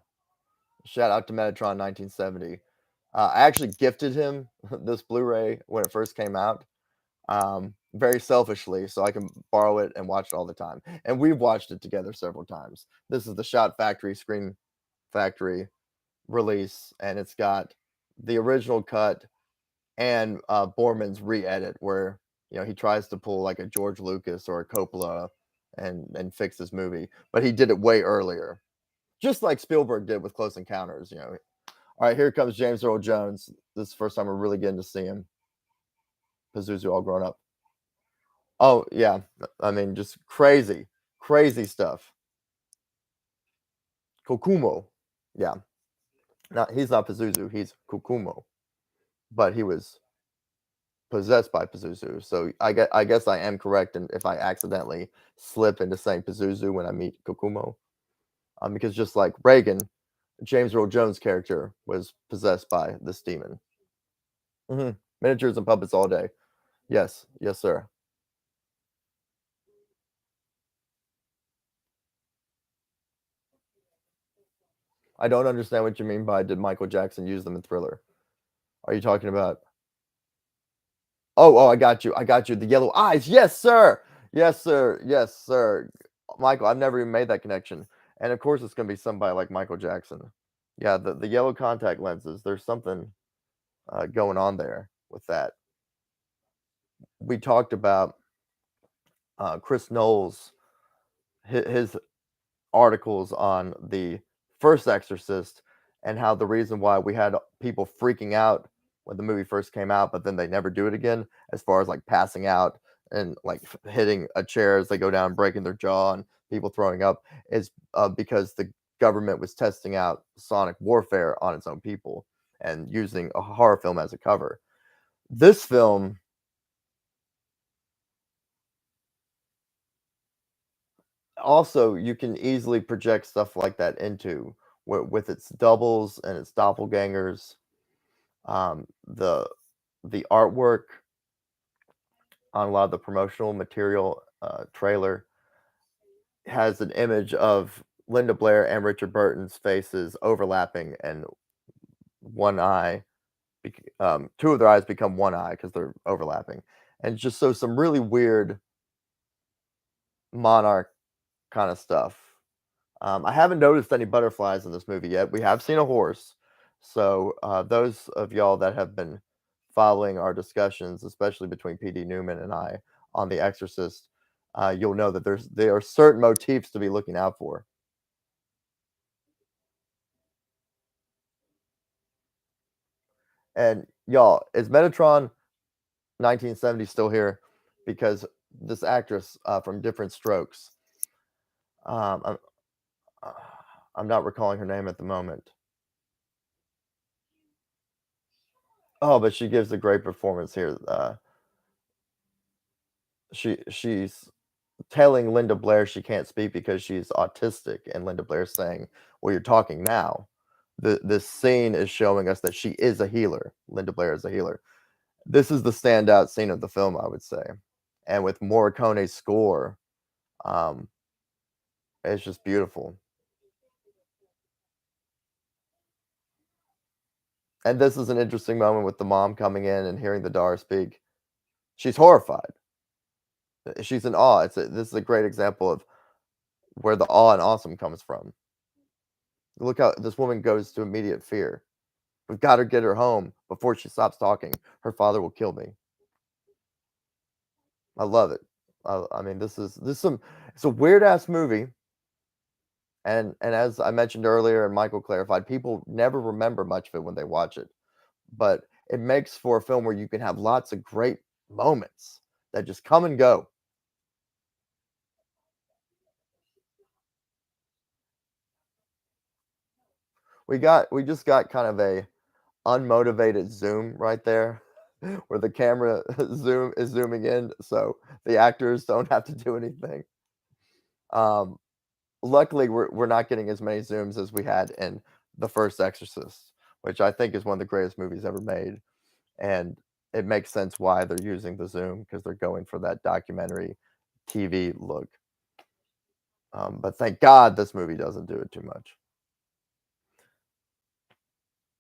shout out to Metatron 1970. I actually gifted him this Blu-ray when it first came out, very selfishly, so I can borrow it and watch it all the time. And we've watched it together several times. This is the Shot Factory Screen Factory release, and it's got the original cut and Boorman's re-edit, where he tries to pull like a George Lucas or a Coppola and fix his movie, but he did it way earlier, just like Spielberg did with Close Encounters. All right, here comes James Earl Jones. This is the first time we're really getting to see him. Pazuzu all grown up. Oh yeah, I mean just crazy, crazy stuff. Kokumo, yeah. He's not Pazuzu, he's Kukumo, but he was possessed by Pazuzu. So I guess I am correct, and if I accidentally slip into saying Pazuzu when I meet Kokumo, because just like Reagan, James Earl Jones' character was possessed by this demon. Miniatures and puppets all day. Yes, yes, sir. I don't understand what you mean by did Michael Jackson use them in Thriller? Are you talking about? Oh, I got you. I got you. The yellow eyes. Yes, sir. Yes, sir. Yes, sir. Michael, I've never even made that connection. And of course, it's gonna be somebody like Michael Jackson. Yeah, the yellow contact lenses. There's something going on there with that. We talked about Chris Knowles, his articles on the first Exorcist, and how the reason why we had people freaking out when the movie first came out, but then they never do it again, as far as like passing out and like hitting a chair as they go down, breaking their jaw, and people throwing up, is because the government was testing out sonic warfare on its own people and using a horror film as a cover. This film also, you can easily project stuff like that into with its doubles and its doppelgangers. Um, the the artwork on a lot of the promotional material trailer has an image of Linda Blair and Richard Burton's faces overlapping, and one eye, two of their eyes become one eye because they're overlapping, and just so some really weird monarch kind of stuff. I haven't noticed any butterflies in this movie yet. We have seen a horse. So, those of y'all that have been following our discussions, especially between PD Newman and I on The Exorcist, you'll know that there are certain motifs to be looking out for. And y'all, is Metatron 1970 still here? Because this actress from Different Strokes, um, I'm, uh, I'm not recalling her name at the moment. Oh, but she gives a great performance here. She's telling Linda Blair she can't speak because she's autistic, and Linda Blair's saying, "Well, you're talking now." This scene is showing us that she is a healer. Linda Blair is a healer. This is the standout scene of the film, I would say. And with Morricone's score, um, it's just beautiful. And this is an interesting moment with the mom coming in and hearing the Dar speak. She's horrified. She's in awe. This is a great example of where the awe and awesome comes from. Look how this woman goes to immediate fear. We've got to get her home before she stops talking. Her father will kill me. I love it. I mean, this is some it's a weird ass movie, and as I mentioned earlier, and Michael clarified, people never remember much of it when they watch it, but it makes for a film where you can have lots of great moments that just come and go. We just got kind of a unmotivated zoom right there, where the camera zooming in, so the actors don't have to do anything. Um, Luckily, we're not getting as many zooms as we had in the first Exorcist, which I think is one of the greatest movies ever made, and it makes sense why they're using the zoom because 'cause they're going for that documentary TV look. But thank God this movie doesn't do it too much.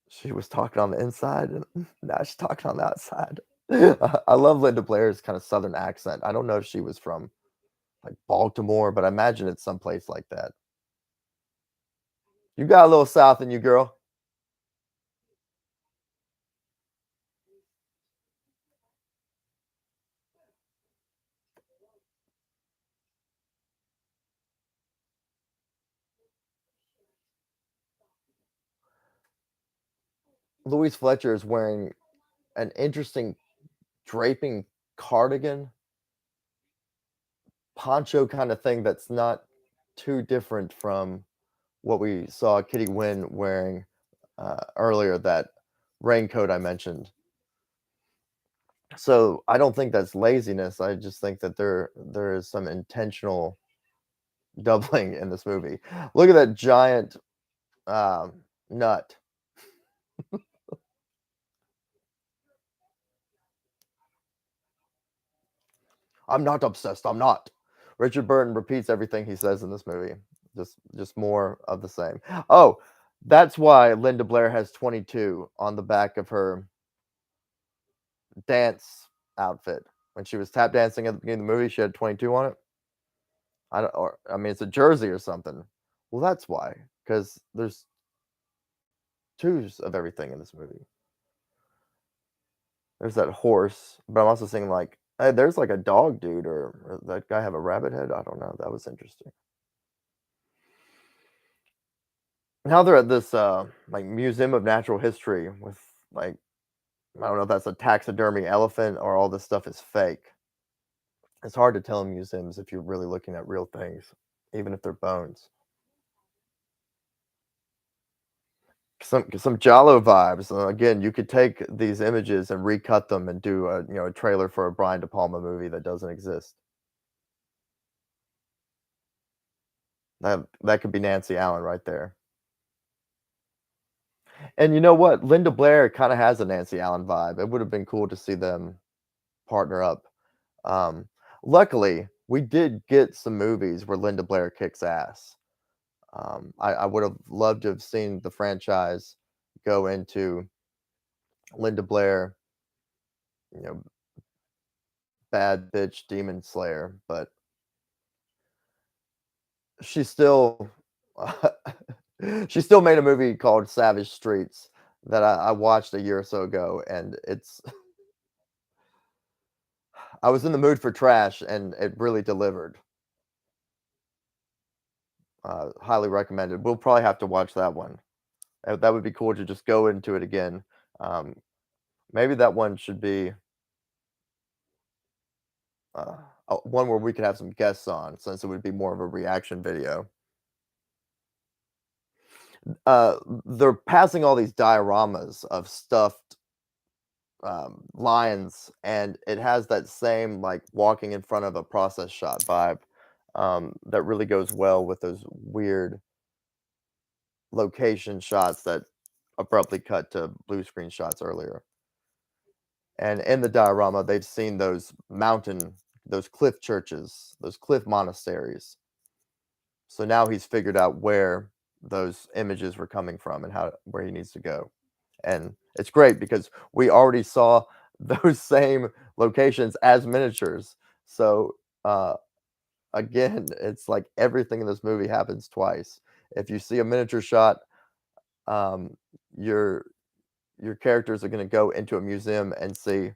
She was talking on the inside, and now she's talking on the outside. I love Linda Blair's kinda Southern accent. I don't know if she was from, like, Baltimore, but I imagine it's someplace like that. "You got a little South in you, girl." Louise Fletcher is wearing an interesting draping cardigan, poncho kinda thing that's not too different from what we saw Kitty Wynn wearing, earlier, that raincoat I mentioned. So I don't think that's laziness. I just think that there is some intentional doubling in this movie. Look at that giant nut. I'm not obsessed. I'm not. Richard Burton repeats everything he says in this movie. Just more of the same. Oh, that's why Linda Blair has 22 on the back of her dance outfit. When she was tap dancing at the beginning of the movie, she had 22 on it. I don't, or I mean, it's a jersey or something. Well, that's why, because there's twos of everything in this movie. There's that horse, but I'm also seeing like, hey, there's like a dog dude, or that guy have a rabbit head. I don't know. That was interesting. Now they're at this like museum of natural history with like, I don't know if that's a taxidermy elephant or all this stuff is fake. It's hard to tell in museums if you're really looking at real things, even if they're bones. Some Giallo vibes. Again, you could take these images and recut them and do a trailer for a Brian De Palma movie that doesn't exist. That could be Nancy Allen right there. And you know what? Linda Blair kind of has a Nancy Allen vibe. It would have been cool to see them partner up. Um, Luckily, we did get some movies where Linda Blair kicks ass. I would have loved to have seen the franchise go into Linda Blair, you know, bad bitch demon slayer, but she still she still made a movie called Savage Streets that I watched a year or so ago, and it's I was in the mood for trash, and it really delivered. Highly recommended. We'll probably have to watch that one. That would be cool to just go into it again. Um, Maybe that one should be uh, one where we could have some guests on, since it would be more of a reaction video. Uh, they're passing all these dioramas of stuffed lions, and it has that same like walking in front of a process shot vibe that really goes well with those weird location shots that abruptly cut to blue screen shots earlier. And in the diorama, they've seen those cliff churches, those cliff monasteries. So now he's figured out where those images were coming from and how where he needs to go. And it's great because we already saw those same locations as miniatures. So again, it's like everything in this movie happens twice. If you see a miniature shot, um, your your characters are going to go into a museum and see.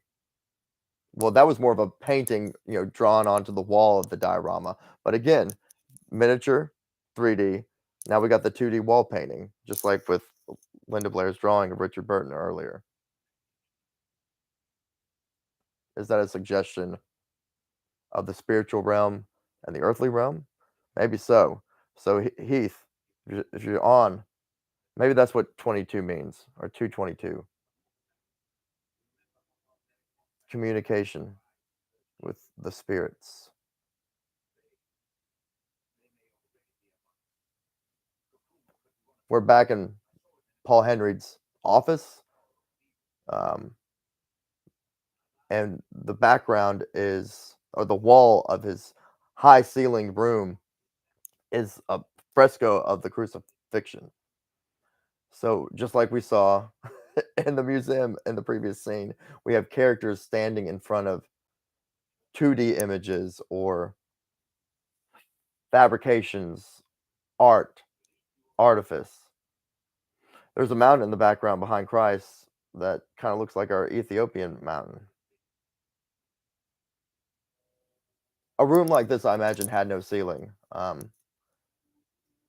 Well, that was more of a painting, drawn onto the wall of the diorama. But again, miniature, 3D. Now we got the 2D wall painting, just like with Linda Blair's drawing of Richard Burton earlier. Is that a suggestion of the spiritual realm and the earthly realm? Maybe so. So Heath, if you're on, maybe that's what 22 means, or 222. Communication with the spirits. We're back in Paul Henry's office, um, and the background is, or the wall of his high ceilinged room is a fresco of the crucifixion. So just like we saw in the museum in the previous scene, we have characters standing in front of 2D images or fabrications, art, artifice. There's a mountain in the background behind Christ that kind of looks like our Ethiopian mountain. A room like this, I imagine, had no ceiling.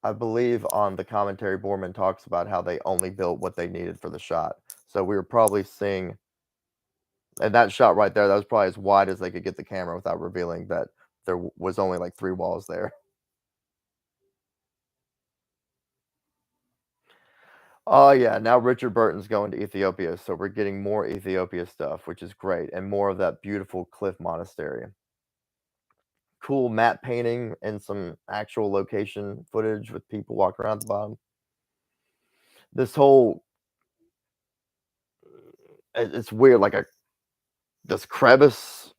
I believe on the commentary, Boorman talks about how they only built what they needed for the shot. So we were probably seeing, and that shot right there, that was probably as wide as they could get the camera without revealing that there was only like 3 walls there. Oh yeah, now Richard Burton's going to Ethiopia, so we're getting more Ethiopia stuff, which is great, and more of that beautiful cliff monastery. Cool matte painting and some actual location footage with people walking around the bottom. This whole it's weird, like a this crevice.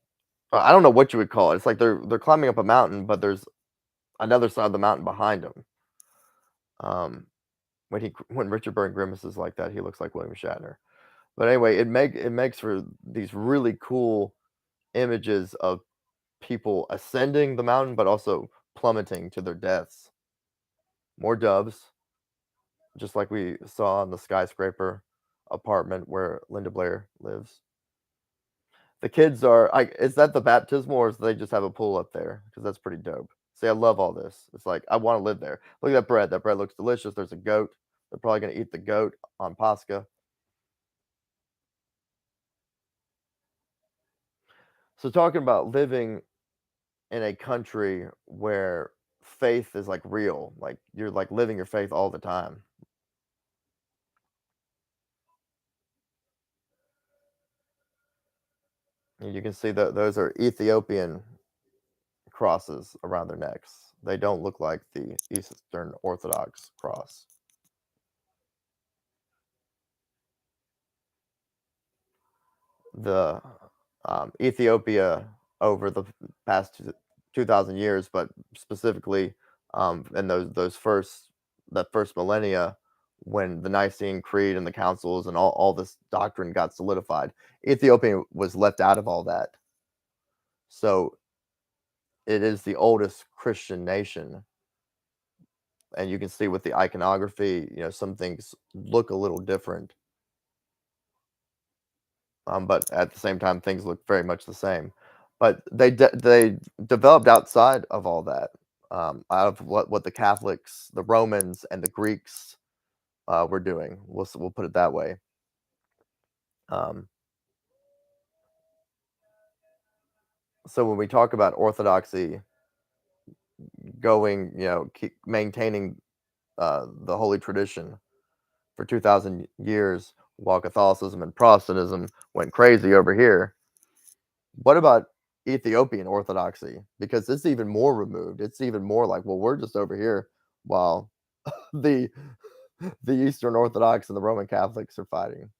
I don't know what you would call it. It's like they're climbing up a mountain, but there's another side of the mountain behind them. Um, when Richard Burton grimaces like that, he looks like William Shatner. But anyway, it makes for these really cool images of people ascending the mountain, but also plummeting to their deaths. More doves, just like we saw in the skyscraper apartment where Linda Blair lives. The kids are like, is that the baptismal or do they just have a pool up there? Because that's pretty dope. See, I love all this. It's like I want to live there. Look at that bread. That bread looks delicious. There's a goat. They're probably gonna eat the goat on Pascha. So talking about living in a country where faith is like real, like you're like living your faith all the time. And you can see that those are Ethiopian crosses around their necks. They don't look like the Eastern Orthodox cross. The Ethiopia over the past 2,000 years, but specifically in those first that first millennia when the Nicene Creed and the councils and all this doctrine got solidified, Ethiopia was left out of all that. So it is the oldest Christian nation, and you can see with the iconography, some things look a little different, but at the same time, things look very much the same. But they developed outside of all that, out of what the Catholics, the Romans, and the Greeks were doing. We'll put it that way. Um, so when we talk about orthodoxy going, keep maintaining the holy tradition for 2,000 years, while Catholicism and Protestantism went crazy over here. What about Ethiopian Orthodoxy? Because it's even more removed. It's even more like, well, we're just over here while the the Eastern Orthodox and the Roman Catholics are fighting.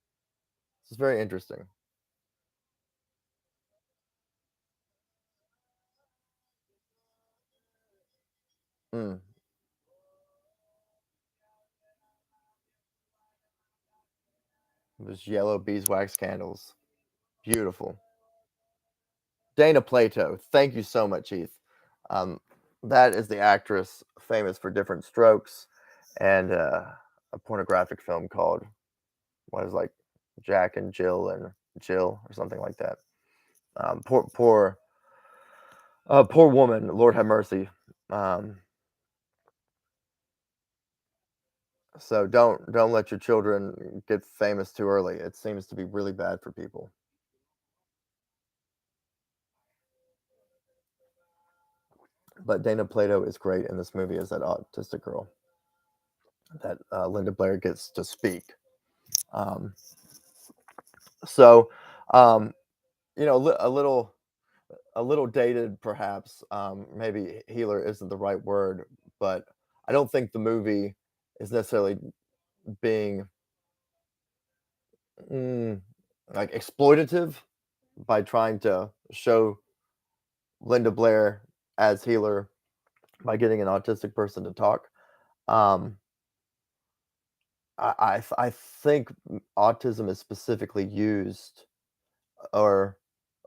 It's very interesting. Mm, those yellow beeswax candles. Beautiful. Dana Plato. Thank you so much, Heath. Um, that is the actress famous for Different Strokes and a pornographic film called what is like Jack and Jill or something like that. Poor woman. Lord have mercy. Um, so don't let your children get famous too early. It seems to be really bad for people. But Dana Plato is great in this movie as that autistic girl that Linda Blair gets to speak. Um, so, um, a little dated perhaps. Maybe healer isn't the right word, but I don't think the movie is necessarily being mm, like exploitative by trying to show Linda Blair as healer by getting an autistic person to talk. Um, I think autism is specifically used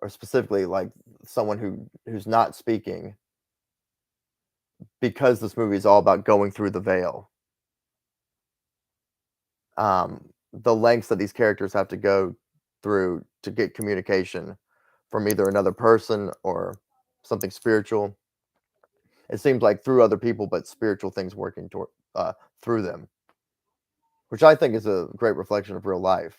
or specifically like someone who's not speaking because this movie is all about going through the veil. The lengths that these characters have to go through to get communication from either another person or something spiritual. It seems like through other people, but spiritual things working through them, which I think is a great reflection of real life.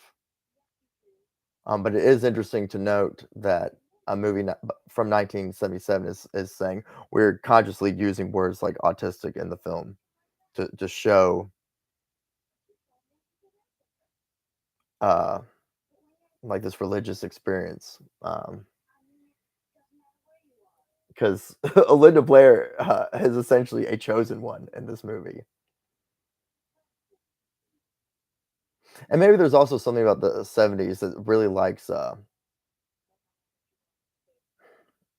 But it is interesting to note that a movie from 1977 is saying we're consciously using words like autistic in the film to show uh, like this religious experience. Because Linda Blair is essentially a chosen one in this movie. And maybe there's also something about the 70s that really likes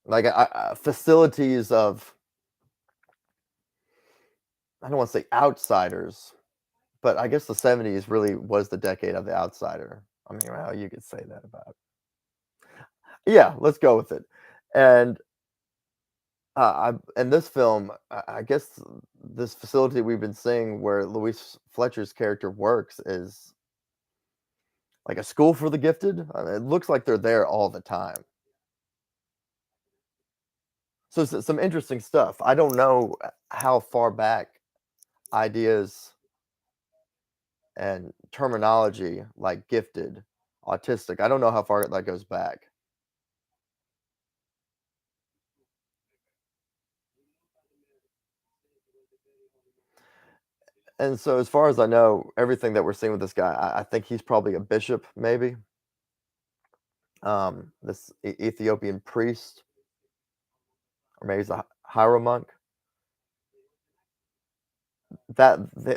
like facilities of, I don't want to say outsiders, but I guess the 70s really was the decade of the outsider. I mean, well, you could say that about. Yeah, let's go with it. And in this film, I guess this facility we've been seeing where Louise Fletcher's character works is like a school for the gifted. It looks like they're there all the time. So some interesting stuff. I don't know how far back ideas and terminology like gifted, autistic. I don't know how far that goes back. And so, as far as I know, everything that we're seeing with this guy, I think he's probably a bishop, maybe. This Ethiopian priest, or maybe he's a hieromonk.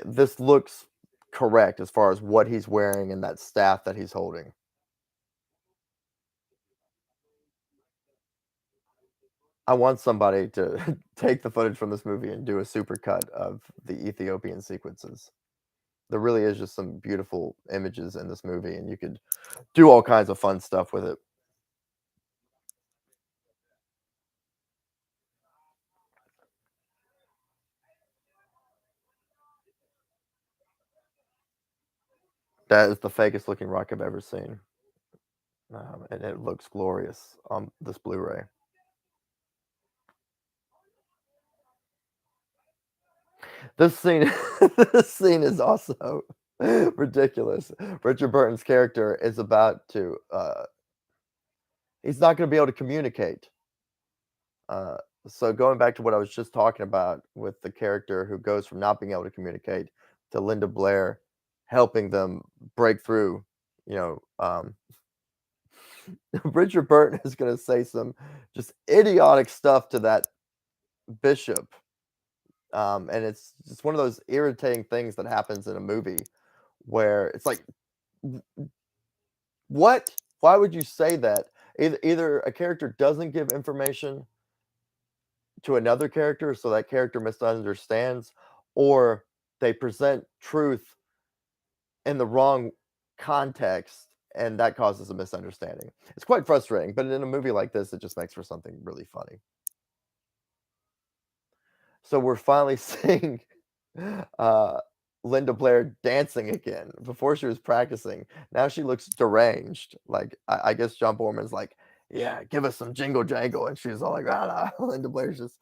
This looks correct as far as what he's wearing and that staff that he's holding. I want somebody to take the footage from this movie and do a super cut of the Ethiopian sequences. There really is just some beautiful images in this movie, and you could do all kinds of fun stuff with it. That is the fakest looking rock I've ever seen, and it looks glorious on this Blu-ray. This scene, this scene is also ridiculous. Richard Burton's character is about to, he's not going to be able to communicate. Uh, so going back to what I was just talking about with the character who goes from not being able to communicate to Linda Blair helping them break through, you know, Richard Burton is going to say some just idiotic stuff to that bishop. And it's just one of those irritating things that happens in a movie where it's like, what? Why would you say that? Either a character doesn't give information to another character so that character misunderstands, or they present truth in the wrong context and that causes a misunderstanding. It's quite frustrating, but in a movie like this, it just makes for something really funny. So we're finally seeing uh, Linda Blair dancing again. Before she was practicing. Now she looks deranged. Like I guess John Boorman's like, yeah, give us some jingle jangle, and she's all like, ah, nah. Linda Blair's just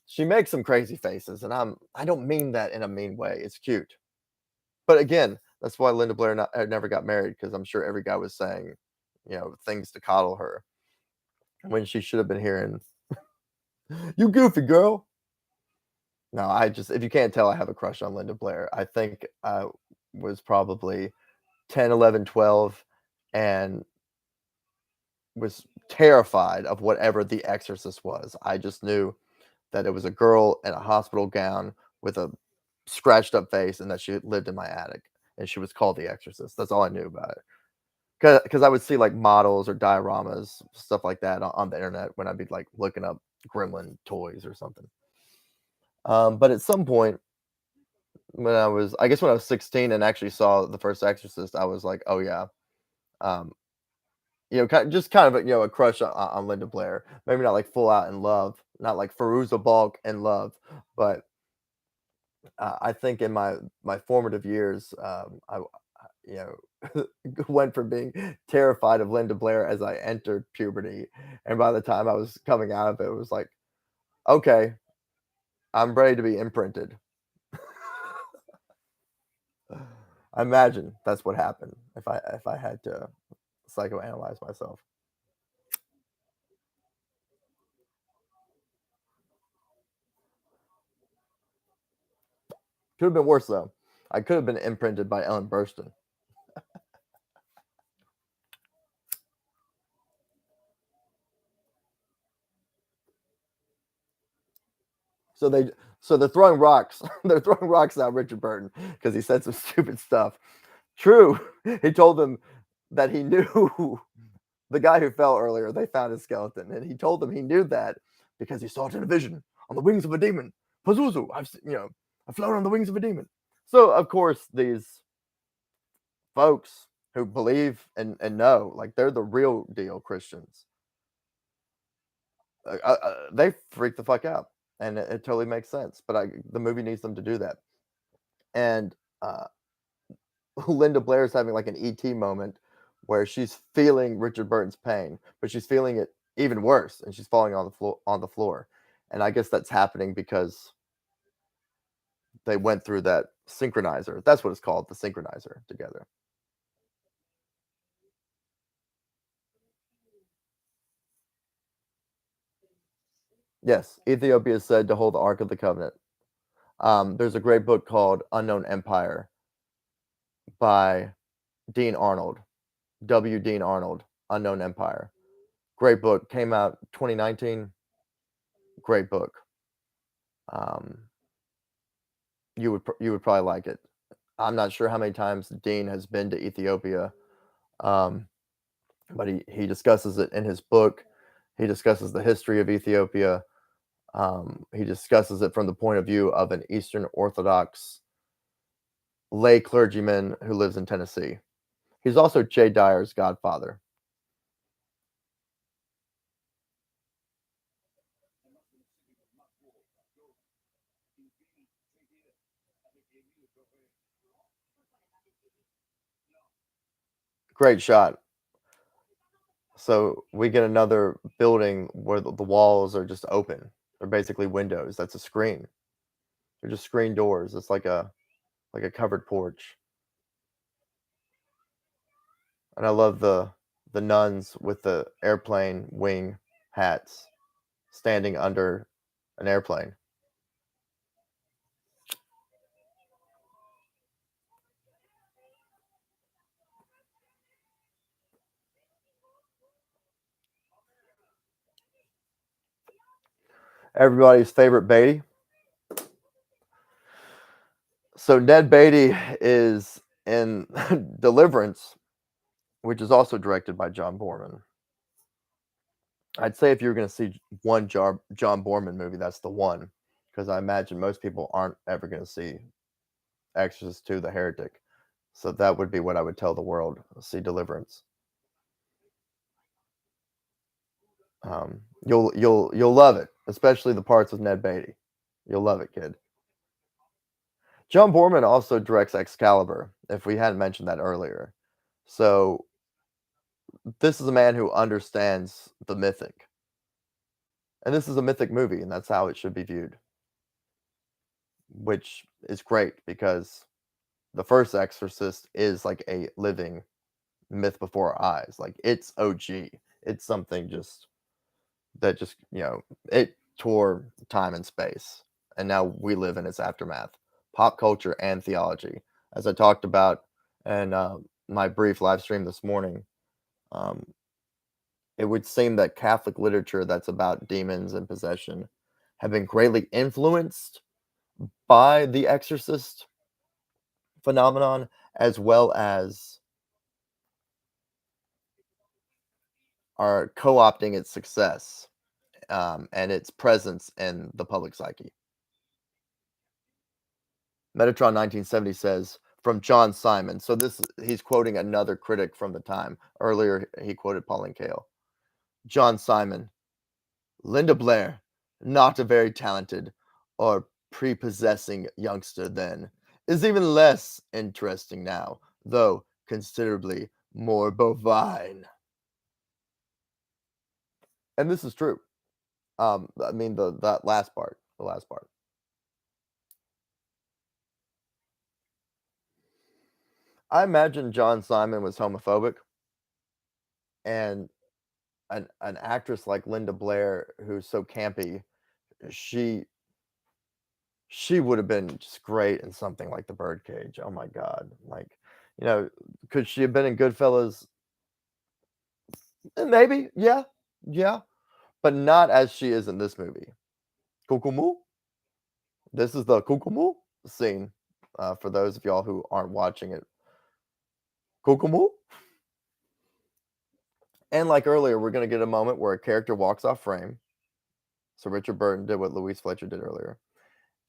she makes some crazy faces, and I don't mean that in a mean way. It's cute, but again, that's why Linda Blair never got married because I'm sure every guy was saying, things to coddle her when she should have been hearing, "You goofy girl." No, I just if you can't tell, I have a crush on Linda Blair. I think I was probably 10, 11, 12, and was terrified of whatever The Exorcist was. I just knew that it was a girl in a hospital gown with a scratched up face and that she lived in my attic and she was called The Exorcist. That's all I knew about it. Because I would see like models or dioramas, stuff like that on the internet when I'd be like looking up gremlin toys or something. But at some point, I guess when I was 16 and actually saw the first Exorcist, I was like, oh yeah, um, just kind of a crush on Linda Blair. Maybe not like full out in love, not like Fairuza Balk in love, but I think in my formative years, you went from being terrified of Linda Blair as I entered puberty, and by the time I was coming out of it, it was like, okay, I'm ready to be imprinted. I imagine that's what happened if I had to psychoanalyze myself. Could have been worse though. I could have been imprinted by Ellen Burstyn. So they so they're throwing rocks. They're throwing rocks at Richard Burton because he said some stupid stuff. True. He told them that he knew the guy who fell earlier, they found his skeleton, and he told them he knew that because he saw it in a vision on the wings of a demon. Pazuzu, I've flown on the wings of a demon. So of course these folks who believe and know, like they're the real deal Christians, they freak the fuck out, and it totally makes sense. But the movie needs them to do that. And uh, Linda Blair's having like an ET moment where she's feeling Richard Burton's pain, but she's feeling it even worse, and she's falling on the floor. And I guess that's happening because they went through that synchronizer. That's what it's called, the synchronizer together. Yes, Ethiopia is said to hold the Ark of the Covenant. There's a great book called Unknown Empire by Dean Arnold, W. Dean Arnold, Unknown Empire. Great book. Came out 2019. Great book. Um, you would probably like it. I'm not sure how many times Dean has been to Ethiopia, um, but he discusses it in his book. He discusses the history of Ethiopia. He discusses it from the point of view of an Eastern Orthodox lay clergyman who lives in Tennessee. He's also Jay Dyer's godfather. Great shot. So we get another building where the walls are just open. They're basically windows. That's a screen. They're just screen doors. It's like a covered porch. And I love the nuns with the airplane wing hats standing under an airplane. Everybody's favorite Beatty. So Ned Beatty is in Deliverance, which is also directed by John Boorman. I'd say if you were going to see one John Boorman movie, that's the one, because I imagine most people aren't ever going to see Exorcist 2: The Heretic. So that would be what I would tell the world: see Deliverance. You'll love it, especially the parts with Ned Beatty. You'll love it, kid. John Boorman also directs Excalibur, if we hadn't mentioned that earlier. So this is a man who understands the mythic. And this is a mythic movie, and that's how it should be viewed, which is great because the first Exorcist is like a living myth before our eyes. Like it's OG. It's something just that just, it tore time and space. And now we live in its aftermath. Pop culture and theology. As I talked about in my brief live stream this morning, um, it would seem that Catholic literature that's about demons and possession have been greatly influenced by the Exorcist phenomenon, as well as are co-opting its success and its presence in the public psyche. Metatron 1970 says, from John Simon. So he's quoting another critic from the time. Earlier, he quoted Pauline Kael. John Simon, Linda Blair, not a very talented or prepossessing youngster then, is even less interesting now, though considerably more bovine. And this is true. I mean that last part, the last part. I imagine John Simon was homophobic, and an actress like Linda Blair, who's so campy, she she would have been just great in something like The Birdcage. Oh my god! Like, could she have been in Goodfellas? Maybe, yeah, yeah, but not as she is in this movie. Kokomo? This is the kukumu scene. For those of y'all who aren't watching it, kukumu. And like earlier, we're gonna get a moment where a character walks off frame. So Richard Burton did what Louise Fletcher did earlier,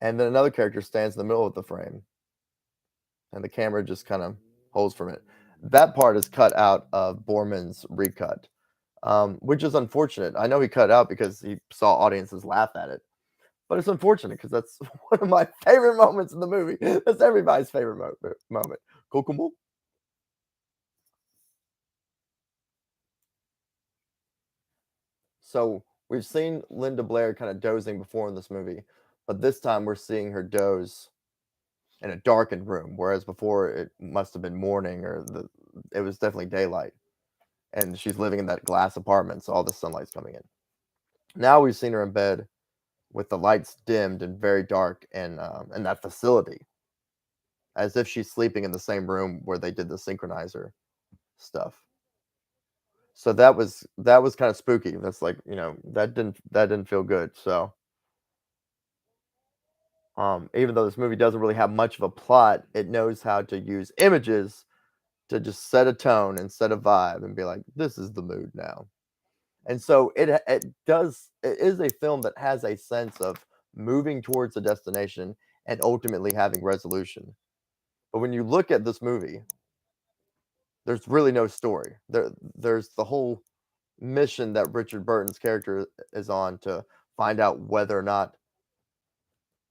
and then another character stands in the middle of the frame, and the camera just kind of holds from it. That part is cut out of Boorman's recut, which is unfortunate. I know he cut it out because he saw audiences laugh at it, but it's unfortunate because that's one of my favorite moments in the movie. That's everybody's favorite moment. Kokomo. So we've seen Linda Blair kind of dozing before in this movie, but this time we're seeing her doze in a darkened room, whereas before it must have been morning or it was definitely daylight, and she's living in that glass apartment, so all the sunlight's coming in. Now we've seen her in bed with the lights dimmed and very dark in that facility, as if she's sleeping in the same room where they did the synchronizer stuff. So that was kind of spooky. That's like, that didn't feel good. So even though this movie doesn't really have much of a plot, it knows how to use images to just set a tone and set a vibe and be like, this is the mood now. And so it is a film that has a sense of moving towards a destination and ultimately having resolution. But when you look at this movie, there's really no story. There's the whole mission that Richard Burton's character is on to find out whether or not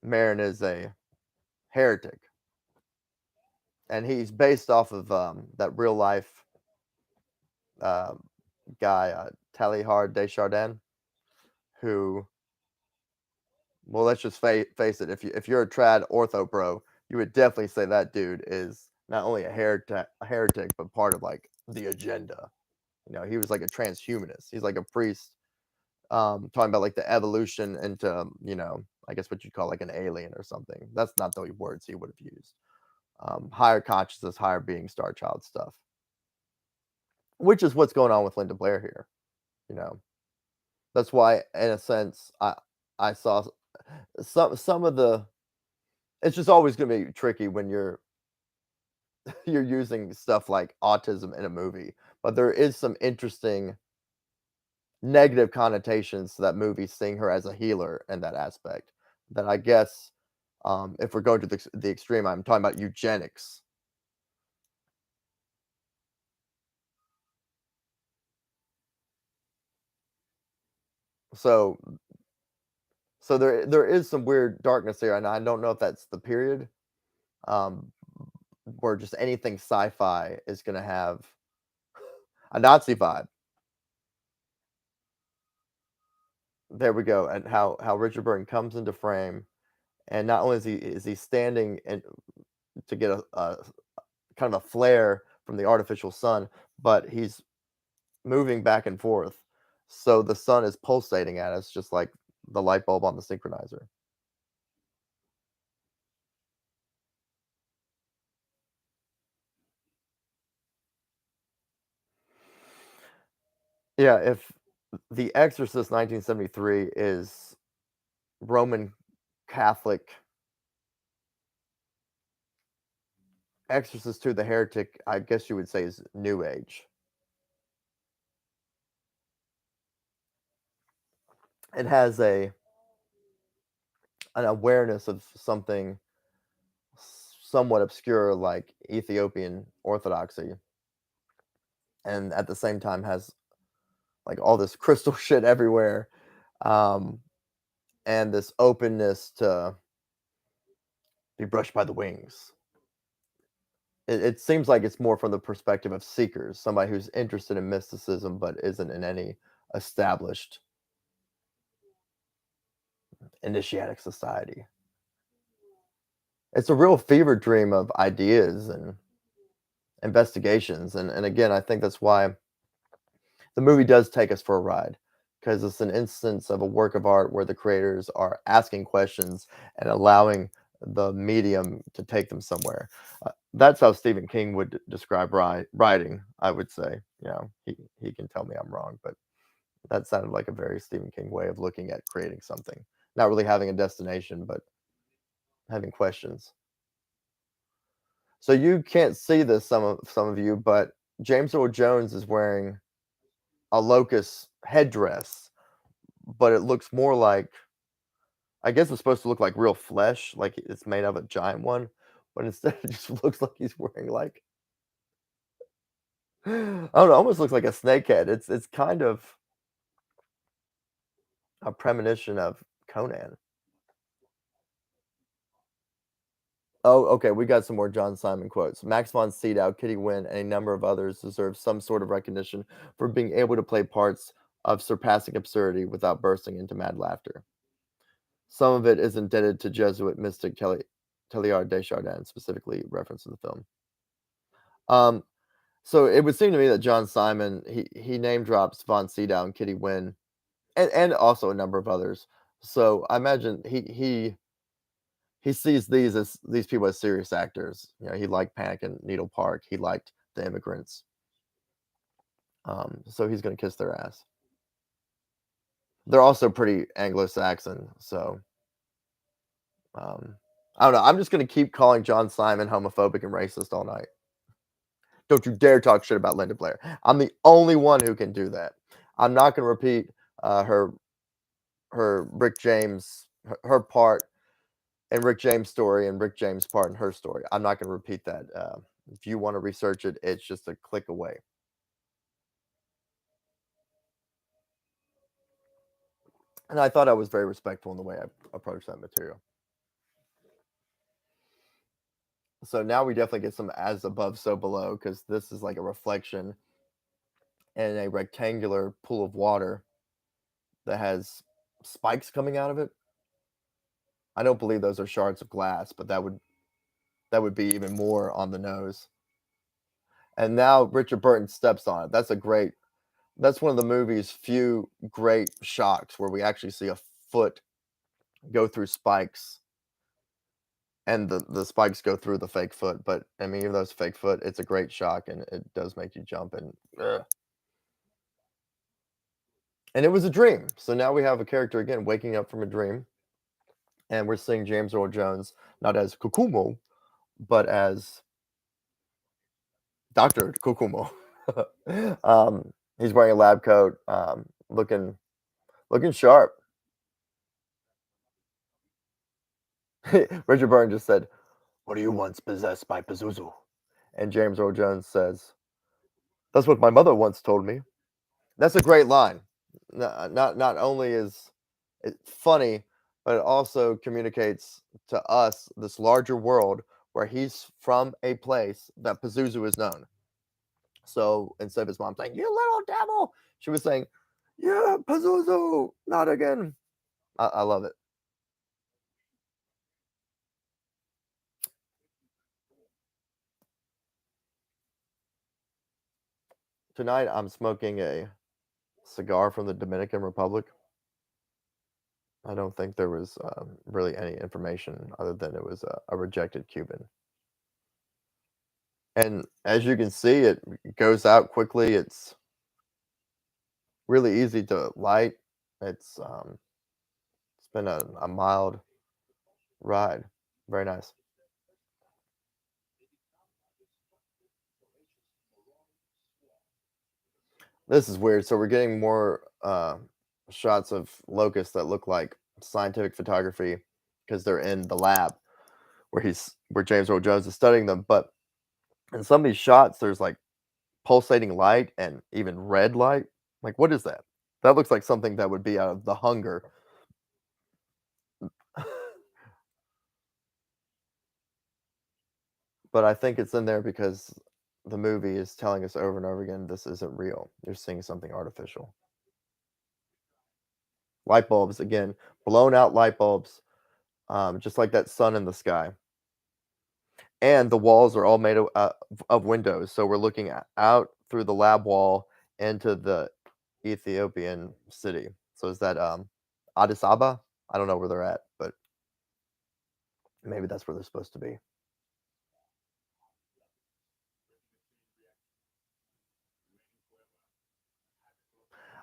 Marin is a heretic. And he's based off of that real life uh, guy, Talihard Desjardins, who, well, let's just face it. If you're a trad ortho bro, you would definitely say that dude is not only a heretic, but part of like the agenda. He was like a transhumanist. He's like a priest, talking about like the evolution into, I guess what you'd call like an alien or something. That's not the words he would have used. Higher consciousness, higher being, Star Child stuff, which is what's going on with Linda Blair here. You know, that's why, in a sense, I saw some of the. It's just always going to be tricky when you're using stuff like autism in a movie, but there is some interesting negative connotations to that movie, seeing her as a healer in that aspect. That I guess, if we're going to the extreme, I'm talking about eugenics. So so there is some weird darkness there, and I don't know if that's the period, um, where just anything sci-fi is gonna have a Nazi vibe. There we go, and how Richard Burton comes into frame, and not only is he standing and to get a kind of a flare from the artificial sun, but he's moving back and forth, so the sun is pulsating at us just like the light bulb on the synchronizer. Yeah, if The Exorcist 1973 is Roman Catholic, Exorcist 2: The Heretic, I guess you would say, is New Age. It has an awareness of something somewhat obscure like Ethiopian Orthodoxy, and at the same time has like all this crystal shit everywhere, um, and this openness to be brushed by the wings. It seems like it's more from the perspective of seekers, somebody who's interested in mysticism but isn't in any established initiatic society. It's a real fever dream of ideas and investigations, and again, I think that's why the movie does take us for a ride, because it's an instance of a work of art where the creators are asking questions and allowing the medium to take them somewhere. That's how Stephen King would describe writing, I would say. He can tell me I'm wrong, but that sounded like a very Stephen King way of looking at creating something. Not really having a destination, but having questions. So you can't see this, some of you, but James Earl Jones is wearing a locust headdress, but it looks more like, I guess it's supposed to look like real flesh, like it's made of a giant one, but instead it just looks like he's wearing like I don't know, almost looks like a snake head. It's kind of a premonition of Conan. Oh, okay, we got some more John Simon quotes. Max von Sydow, Kitty Wynn, and a number of others deserve some sort of recognition for being able to play parts of surpassing absurdity without bursting into mad laughter. Some of it is indebted to Jesuit mystic Teilhard de Chardin, specifically referenced in the film. Um, so it would seem to me that John Simon he name drops von Sydow and Kitty Wynn, and also a number of others. So I imagine he sees these people as serious actors. You know, he liked Panic in Needle Park. He liked The Immigrants. So he's gonna kiss their ass. They're also pretty Anglo-Saxon, so I don't know. I'm just gonna keep calling John Simon homophobic and racist all night. Don't you dare talk shit about Linda Blair. I'm the only one who can do that. I'm not gonna repeat her Rick James her part and Rick James' story and Rick James' part in her story. I'm not gonna repeat that. If you want to research it, it's just a click away. And I thought I was very respectful in the way I approached that material. So now we definitely get some as above, so below, because this is like a reflection in a rectangular pool of water that has spikes coming out of it. I don't believe those are shards of glass, but that would be even more on the nose. And now Richard Burton steps on it. That's one of the movie's few great shocks where we actually see a foot go through spikes and the spikes go through the fake foot. But I mean, even though it's fake foot, it's a great shock and it does make you jump and ugh. And it was a dream. So now we have a character again waking up from a dream, and we're seeing James Earl Jones not as Kokumo, but as Doctor Kokumo. He's wearing a lab coat, looking sharp. Richard Burton just said, "Were you once possessed by Pazuzu?" And James Earl Jones says, "That's what my mother once told me." That's a great line. Not only is it funny, but it also communicates to us this larger world where he's from a place that Pazuzu is known. So instead of his mom saying, "You little devil," she was saying, "Yeah, Pazuzu, not again." I love it. Tonight I'm smoking a cigar from the Dominican Republic. I don't think there was really any information other than it was a rejected Cuban. And as you can see, it goes out quickly. It's really easy to light. It's been a mild ride. Very nice. This is weird. So we're getting more shots of locusts that look like scientific photography because they're in the lab where James Earl Jones is studying them. But in some of these shots, there's like pulsating light and even red light. Like, what is that? That looks like something that would be out of The Hunger. But I think it's in there because the movie is telling us over and over again this isn't real. You're seeing something artificial. Light bulbs again, blown out light bulbs, just like that sun in the sky. And the walls are all made of windows, so we're looking out through the lab wall into the Ethiopian city. So is that Addis Ababa? I don't know where they're at, but maybe that's where they're supposed to be.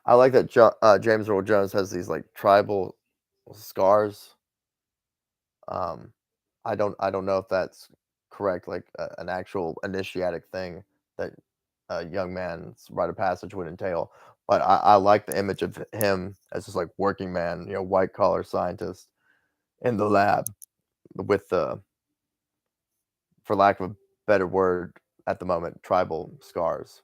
I like that James Earl Jones has these like tribal scars. Um, I don't know if that's correct, like, an actual initiatic thing that a young man's rite of passage would entail, but I like the image of him as this, like, working man, white collar scientist in the lab with the, for lack of a better word at the moment, tribal scars.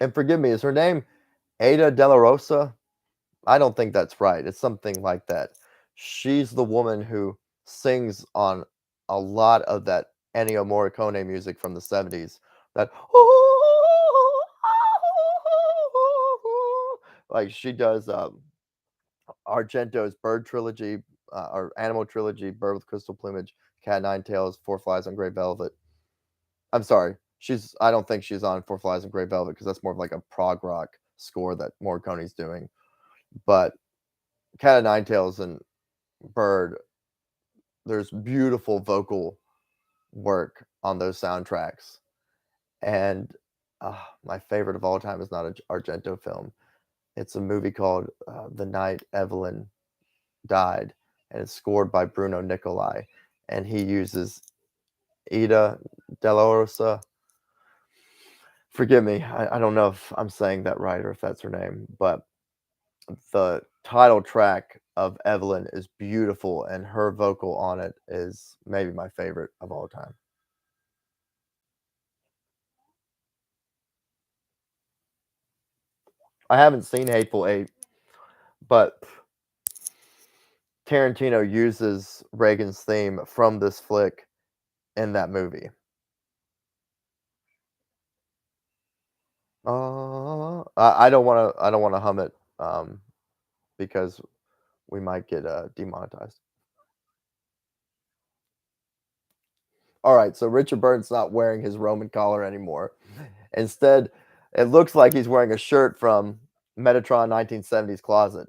And forgive me, is her name Ada De La Rosa? I don't think that's right. It's something like that. She's the woman who sings on a lot of that Ennio Morricone music from the 70s. That like she does Argento's Bird trilogy, or Animal trilogy, Bird with Crystal Plumage, Cat Nine Tails, Four Flies on Grey Velvet. I'm sorry. I don't think she's on Four Flies on Grey Velvet because that's more of like a prog rock score that Morricone's doing. But Cat of Nine Tails and Bird, there's beautiful vocal work on those soundtracks. And my favorite of all time is not an Argento film. It's a movie called The Night Evelyn Died, and it's scored by Bruno Nicolai. And he uses Ida Della. Forgive me, I don't know if I'm saying that right or if that's her name, but the title track of Evelyn is beautiful, and her vocal on it is maybe my favorite of all time. I haven't seen Hateful Eight, but Tarantino uses Reagan's theme from this flick in that movie. I don't wanna hum it, because we might get, demonetized. Alright, so Richard Burton's not wearing his Roman collar anymore. Instead, it looks like he's wearing a shirt from Metatron 1970s Closet,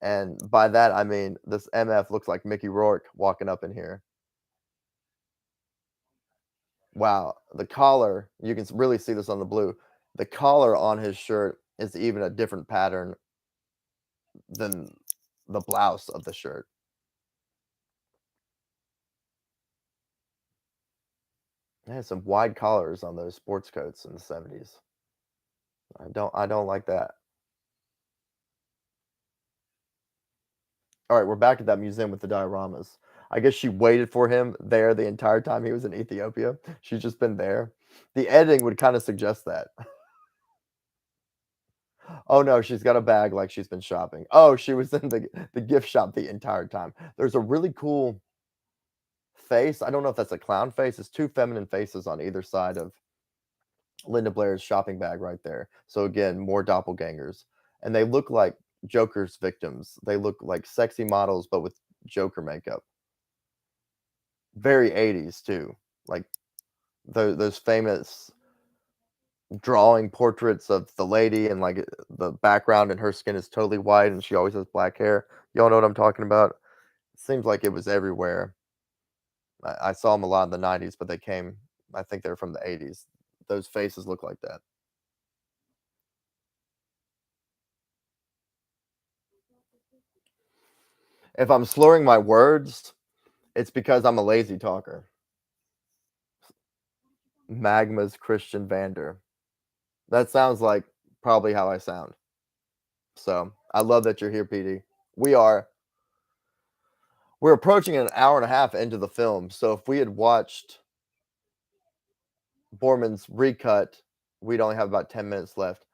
and by that, I mean this MF looks like Mickey Rourke walking up in here. Wow, the collar, you can really see this on the blue. The collar on his shirt is even a different pattern than the blouse of the shirt. They had some wide collars on those sports coats in the 70s. I don't like that. All right, we're back at that museum with the dioramas. I guess she waited for him there the entire time he was in Ethiopia. She's just been there. The editing would kind of suggest that. Oh no, she's got a bag like she's been shopping. Oh, she was in the gift shop the entire time. There's a really cool face. I don't know if that's a clown face. It's two feminine faces on either side of Linda Blair's shopping bag right there. So again, more doppelgangers. And they look like Joker's victims. They look like sexy models, but with Joker makeup. Very 80s too. Like those famous drawing portraits of the lady, and like the background and her skin is totally white and she always has black hair. Y'all know what I'm talking about? It seems like it was everywhere. I saw them a lot in the 90s, but I think they're from the 80s. Those faces look like that. If I'm slurring my words, it's because I'm a lazy talker. Magma's Christian Vander. That sounds like probably how I sound. So I love that you're here, PD. We are we're approaching an hour and a half into the film. So if we had watched Boorman's recut, we'd only have about 10 minutes left.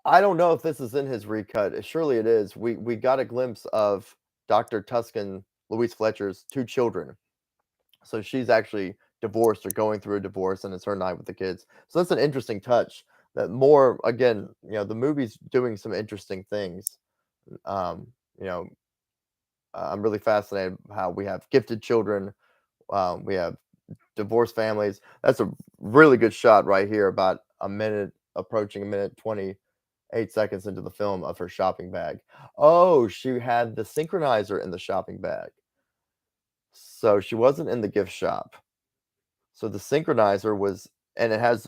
I don't know if this is in his recut. Surely it is. We got a glimpse of Dr. Tuscan, Louise Fletcher's two children. So she's actually divorced or going through a divorce, and it's her night with the kids. So that's an interesting touch. That more again, the movie's doing some interesting things. Um, you know, I'm really fascinated how we have gifted children, we have divorced families. That's a really good shot right here, about a minute, approaching a minute 28 seconds into the film, of her shopping bag. Oh, she had the synchronizer in the shopping bag. So she wasn't in the gift shop. So the synchronizer was, and it has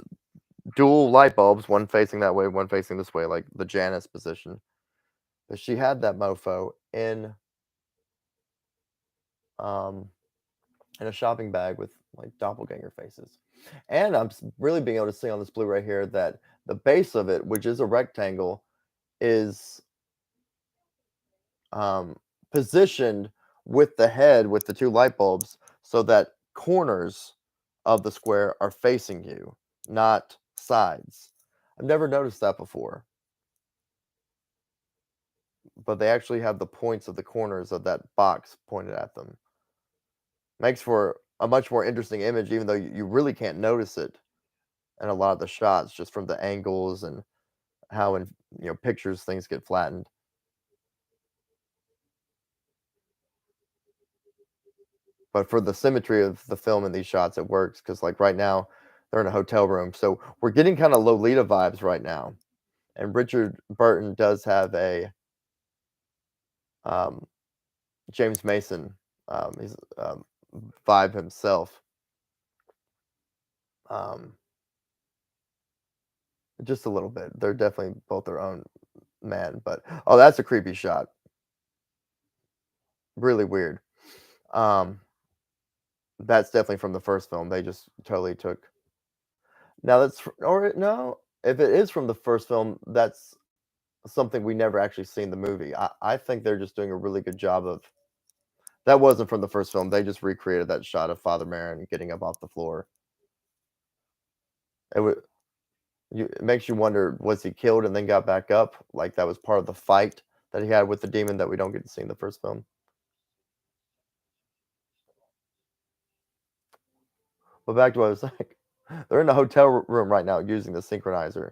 dual light bulbs, one facing that way, one facing this way, like the Janus position. But she had that mofo um, in a shopping bag with like doppelganger faces. And really being able to see on this Blu-ray here that the base of it, which is a rectangle, is um, positioned with the head with the two light bulbs so that corners of the square are facing you, not sides. I've never noticed that before, but they actually have the points of the corners of that box pointed at them. Makes for a much more interesting image, even though you really can't notice it in a lot of the shots just from the angles and how in pictures things get flattened. But for the symmetry of the film in these shots, it works because, like, right now, they're in a hotel room, so we're getting kinda Lolita vibes right now, and Richard Burton does have a, um, James Mason, he's, vibe himself, um, just a little bit. They're definitely both their own man, but oh, that's a creepy shot. Really weird. Um, that's definitely from the first film. They just totally took now that's fr or no, if it is from the first film, that's something we never actually see in the movie. I think they're just doing a really good job of that wasn't from the first film, they just recreated that shot of Father Merrin getting up off the floor. It wa it makes you wonder, was he killed and then got back up? Like, that was part of the fight that he had with the demon that we don't get to see in the first film? But back to what I was saying, they're in a hotel room right now using the synchronizer,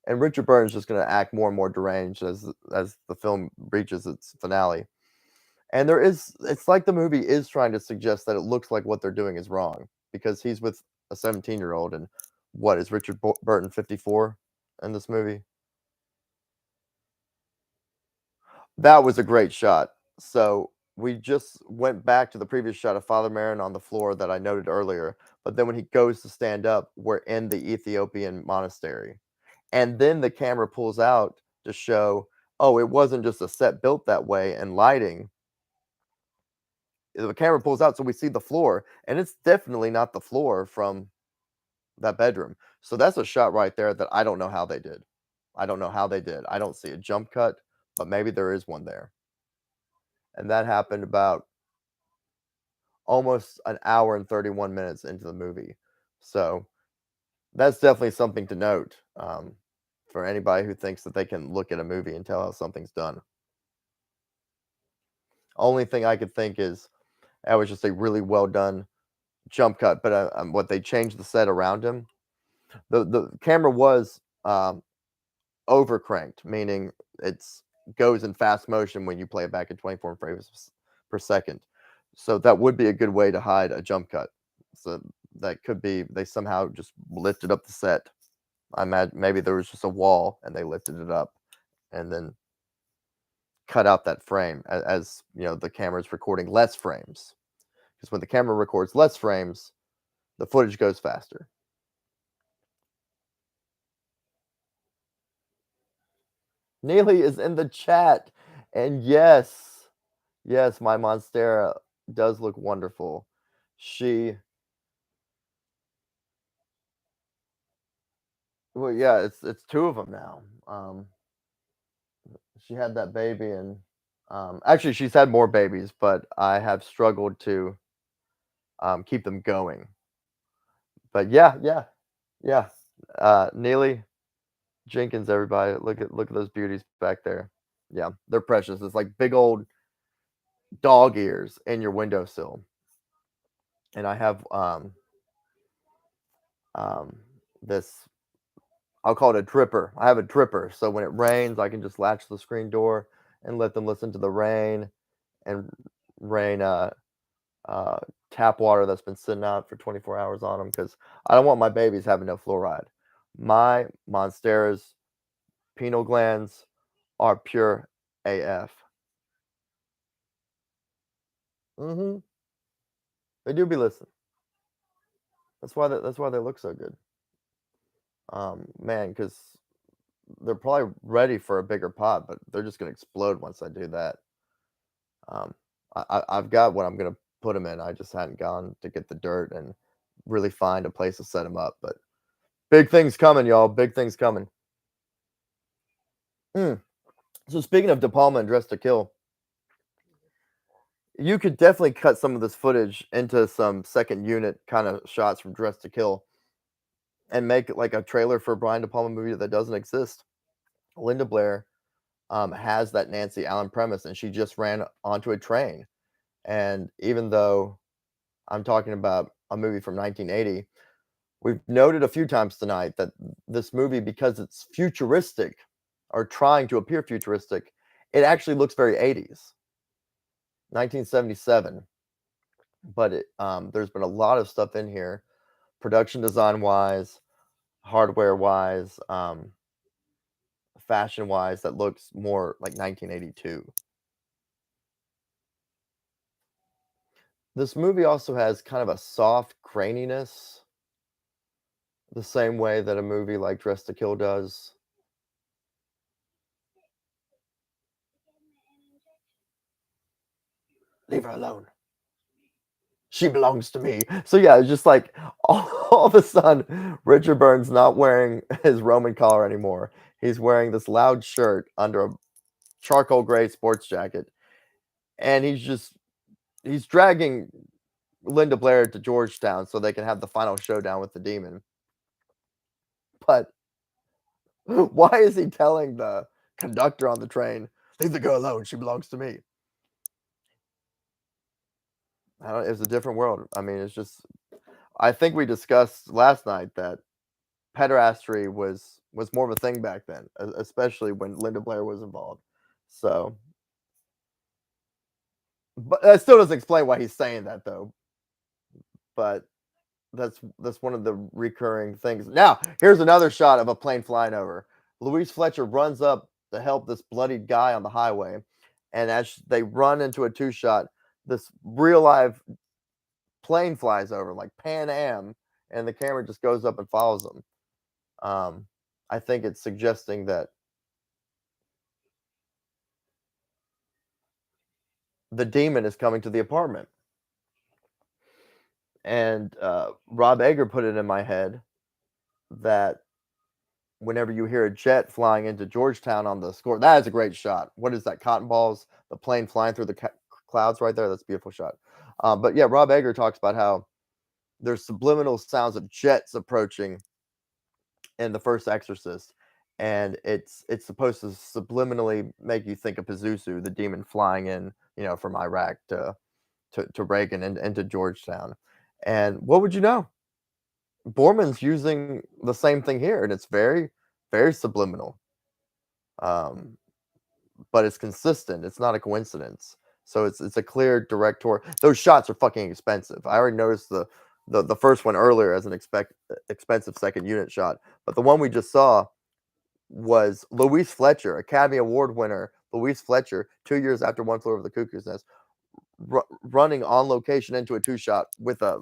and Richard Burton's just gonna act more and more deranged as the film reaches its finale. And it's like the movie is trying to suggest that it looks like what they're doing is wrong because he's with a 17-year-old and what is Richard Burton 54 in this movie? That was a great shot. So we just went back to the previous shot of Father Marin on the floor that I noted earlier, but then when he goes to stand up, we're in the Ethiopian monastery. And then the camera pulls out to show, oh, it wasn't just a set built that way and lighting. The camera pulls out so we see the floor, and it's definitely not the floor from that bedroom. So that's a shot right there that I don't know how they did. I don't know how they did. I don't see a jump cut, but maybe there is one there. And that happened about almost an hour and 31 minutes into the movie. So that's definitely something to note for anybody who thinks that they can look at a movie and tell how something's done. Only thing I could think is that was just a really well done jump cut, but what they changed the set around him. The camera was over cranked, meaning it's goes in fast motion when you play it back at 24 frames per second. So that would be a good way to hide a jump cut. So that could be they somehow just lifted up the set. I imagine maybe there was just a wall and they lifted it up and then cut out that frame as the camera's recording less frames. Because when the camera records less frames, the footage goes faster. Neely is in the chat, and yes, yes, my monstera does look wonderful. She well, yeah, it's 2 of them now. She had that baby and, actually, she's had more babies, but I have struggled to, keep them going. But yeah, yeah, yeah. Neely Jenkins, everybody, look at those beauties back there. Yeah, they're precious. It's like big old dog ears in your windowsill. And I have, um, this I'll call it a dripper. I have a dripper, so when it rains, I can just latch the screen door and let them listen to the rain and rain, uh, tap water that's been sitting out for 24 hours on them because I don't want my babies having no fluoride. My monstera's pineal glands are pure AF. Mhm. They do be listening. That's why they look so good. Man, because they're probably ready for a bigger pot, but they're just gonna explode once I do that. Um, I've got what I'm gonna put them in. I just hadn't gone to get the dirt and really find a place to set them up. But big things coming, y'all. Big things coming. Mm. So speaking of De Palma and Dress to Kill, you could definitely cut some of this footage into some second unit kind of shots from Dress to Kill and make it like a trailer for a Brian De Palma movie that doesn't exist. Linda Blair has that Nancy Allen premise, and she just ran onto a train. And even though I'm talking about a movie from 1980, we've noted a few times tonight that this movie, because it's futuristic or trying to appear futuristic, it actually looks very 80s, 1977. But there's been a lot of stuff in here, production design wise, hardware wise, fashion wise, that looks more like 1982. This movie also has kind of a soft graininess, the same way that a movie like Dress to Kill does. Leave her alone. She belongs to me. So yeah, it's just like all of a sudden, Richard Burns not wearing his Roman collar anymore. He's wearing this loud shirt under a charcoal gray sports jacket, and he's dragging Linda Blair to Georgetown so they can have the final showdown with the demon. But why is he telling the conductor on the train, "Leave the girl alone, she belongs to me"? I don't It's a different world. I mean, it's just I think we discussed last night that pederasty was more of a thing back then, especially when Linda Blair was involved. So, but that still doesn't explain why he's saying that though. But that's one of the recurring things. Now, here's another shot of a plane flying over. Louise Fletcher runs up to help this bloodied guy on the highway, and as they run into a two shot, this real live plane flies over like Pan Am, and the camera just goes up and follows them. Um, I think it's suggesting that the demon is coming to the apartment. And Rob Egger put it in my head that whenever you hear a jet flying into Georgetown on the score, that is a great shot. What is that? Cotton balls, the plane flying through the clouds right there. That's a beautiful shot. But yeah, Rob Egger talks about how there's subliminal sounds of jets approaching in the first Exorcist, and it's supposed to subliminally make you think of Pazuzu, the demon flying in, from Iraq to Reagan and into Georgetown. And what would you know? Boorman's using the same thing here, and it's very, very subliminal. Um, but it's consistent. It's not a coincidence. So it's a clear director. Those shots are fucking expensive. I already noticed the first one earlier as an expensive second unit shot, but the one we just saw was Louise Fletcher, Academy Award winner Louise Fletcher, 2 years after One Flew Over the Cuckoo's Nest, running on location into a two shot with a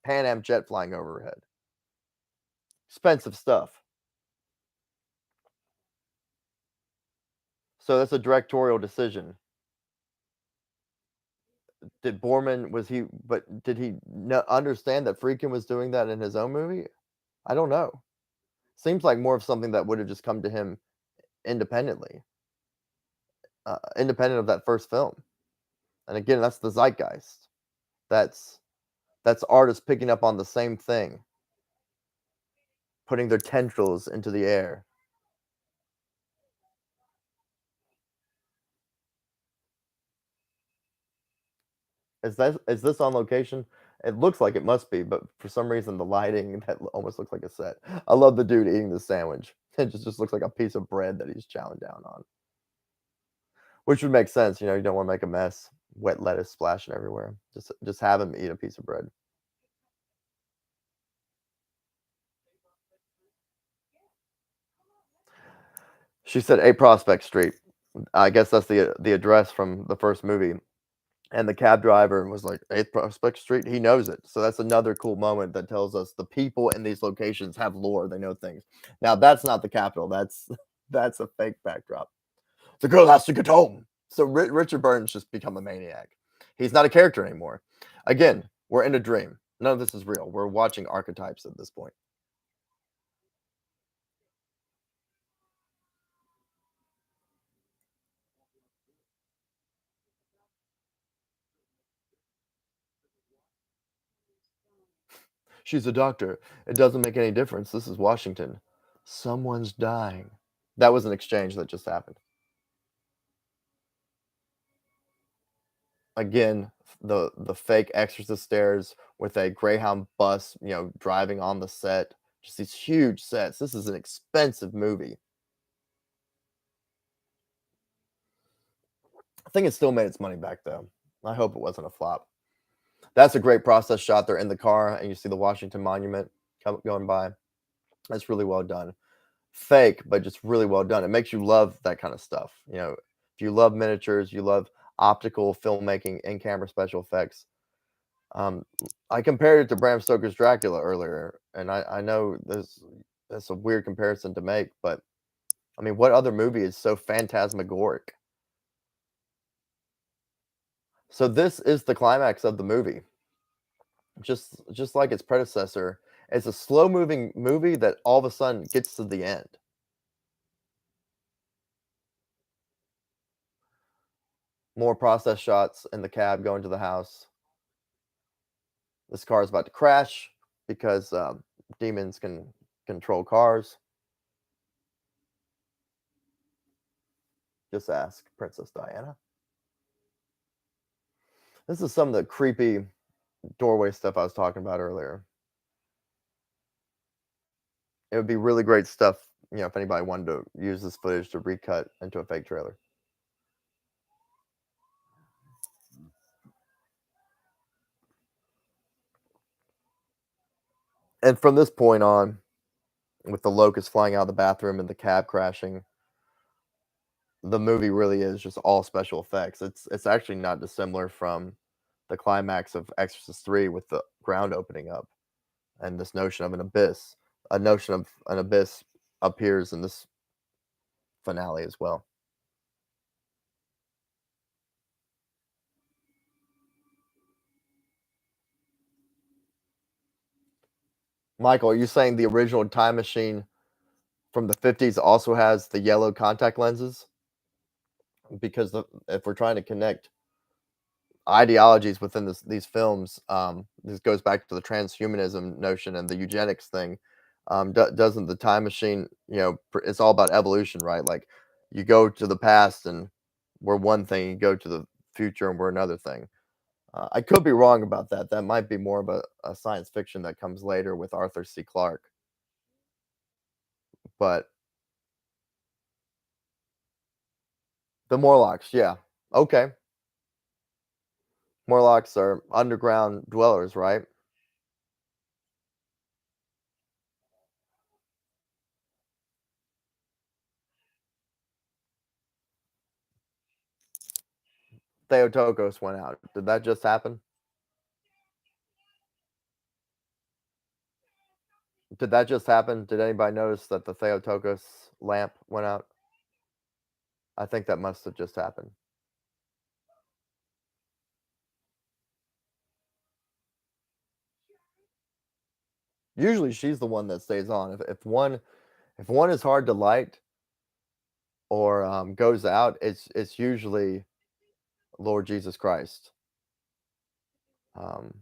Pan Am jet flying overhead. Expensive stuff. So that's a directorial decision. Did Boorman did he understand that Friedkin was doing that in his own movie? I don't know. Seems like more of something that would have just come to him independently, independent of that first film. And again, that's the zeitgeist. That's that's artists picking up on the same thing, putting their tendrils into the air. Is this on location? It looks like it must be, but for some reason the lighting that almost looks like a set. I love the dude eating the sandwich. It just looks like a piece of bread that he's chowing down on, which would make sense. You don't want to make a mess, wet lettuce splashing everywhere. Just have him eat a piece of bread. She said 8 Prospect Street. I guess that's the address from the first movie. And the cab driver was like, 8th Prospect Street, he knows it. So that's another cool moment that tells us the people in these locations have lore, they know things. Now that's not the Capitol, that's that's a fake backdrop. The girl has to get home. So Richard Burton's just become a maniac. He's not a character anymore. Again, we're in a dream. None of this is real. We're watching archetypes at this point. She's a doctor. It doesn't make any difference. This is Washington. Someone's dying. That was an exchange that just happened. Again, the fake Exorcist stairs with a Greyhound bus, driving on the set. Just these huge sets. This is an expensive movie. I think it still made its money back though. I hope it wasn't a flop. That's a great process shot. They're in the car and you see the Washington Monument going by. That's really well done. Fake, but just really well done. It makes you love that kind of stuff. If you love miniatures, you love optical filmmaking, in-camera special effects. Um, I compared it to Bram Stoker's Dracula earlier, and I know that's a weird comparison to make, but I mean, what other movie is so phantasmagoric? So this is the climax of the movie. Just like its predecessor, it's a slow-moving movie that all of a sudden gets to the end. More process shots in the cab going to the house. This car is about to crash because demons can control cars. Just ask Princess Diana. This is some of the creepy doorway stuff I was talking about earlier. It would be really great stuff, if anybody wanted to use this footage to recut into a fake trailer. And from this point on, with the locust flying out of the bathroom and the cab crashing, the movie really is just all special effects. It's actually not dissimilar from the climax of Exorcist 3 with the ground opening up and this notion of an abyss. A notion of an abyss appears in this finale as well. Michael, are you saying the original Time Machine from the 50s also has the yellow contact lenses? Because if we're trying to connect ideologies within these films, this goes back to the transhumanism notion and the eugenics thing. Doesn't the Time Machine, it's all about evolution, right? Like you go to the past and we're one thing, you go to the future and we're another thing. I could be wrong about that. That might be more of a science fiction that comes later with Arthur C. Clarke. But the Morlocks, yeah. Okay. Morlocks are underground dwellers, right? Theotokos went out. Did that just happen? Did that just happen? Did anybody notice that the Theotokos lamp went out? I think that must have just happened. Usually she's the one that stays on. If one is hard to light or goes out, it's usually Lord Jesus Christ. Um,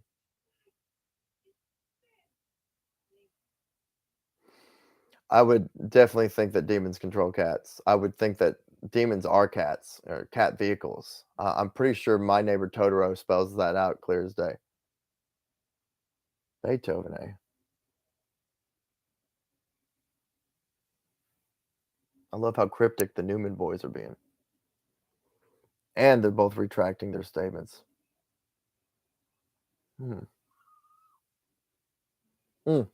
I would definitely think that demons control cats. I would think that demons are cats or cat vehicles. I'm pretty sure My Neighbor Totoro spells that out clear as day. Beethoven, eh? I love how cryptic the Newman boys are being. And they're both retracting their statements. Hmm. Mm,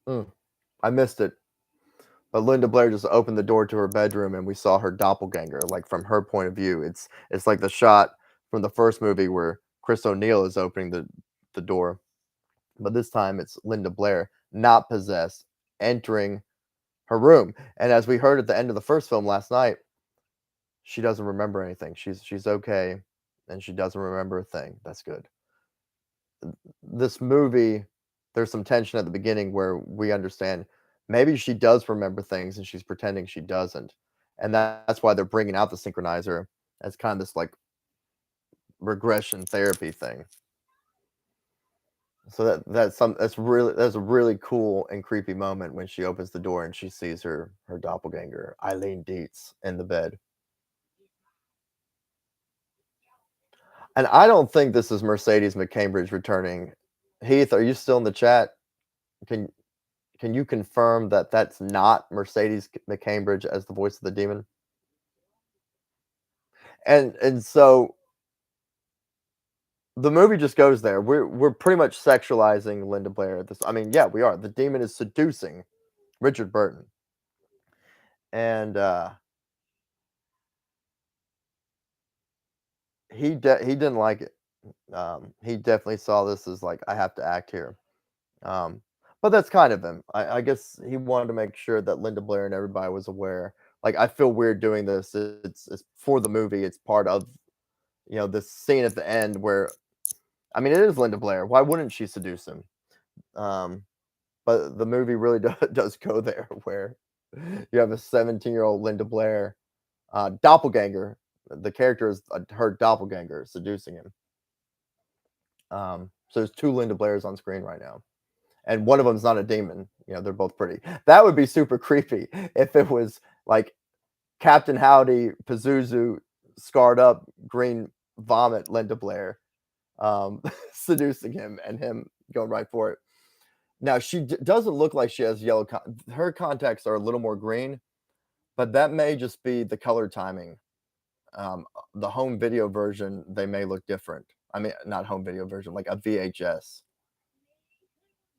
mm. I missed it. But Linda Blair just opened the door to her bedroom and we saw her doppelganger, like from her point of view. It's like the shot from the first movie where Chris O'Neill is opening the door, but this time it's Linda Blair, not possessed, entering her room. And as we heard at the end of the first film last night, she doesn't remember anything. She's okay, and she doesn't remember a thing. That's good. This movie, there's some tension at the beginning where we understand maybe she does remember things and she's pretending she doesn't. And that's why they're bringing out the synchronizer as kind of this like regression therapy thing. So that's a really cool and creepy moment when she opens the door and she sees her doppelganger, Eileen Dietz, in the bed. And I don't think this is Mercedes McCambridge returning. Heath, are you still in the chat? Can can you confirm that that's not Mercedes McCambridge as the voice of the demon? And so the movie just goes there. We're pretty much sexualizing Linda Blair at this. I mean, yeah, we are. The demon is seducing Richard Burton, and he didn't like it. He definitely saw this as like I have to act here. Um, but that's kind of him. I guess he wanted to make sure that Linda Blair and everybody was aware. Like I feel weird doing this. It's for the movie. It's part of this scene at the end where I mean it is Linda Blair. Why wouldn't she seduce him? Um, but the movie really does go there where you have a 17-year-old Linda Blair doppelganger. The character is her doppelganger seducing him. So there's two Linda Blairs on screen right now, and one of them's not a demon. They're both pretty. That would be super creepy if it was like Captain Howdy, Pazuzu, scarred up, green vomit, Linda Blair, seducing him, and him going right for it. Now she doesn't look like she has yellow. Her contacts are a little more green, but that may just be the color timing. The home video version, they may look different. I mean, not home video version, like a VHS.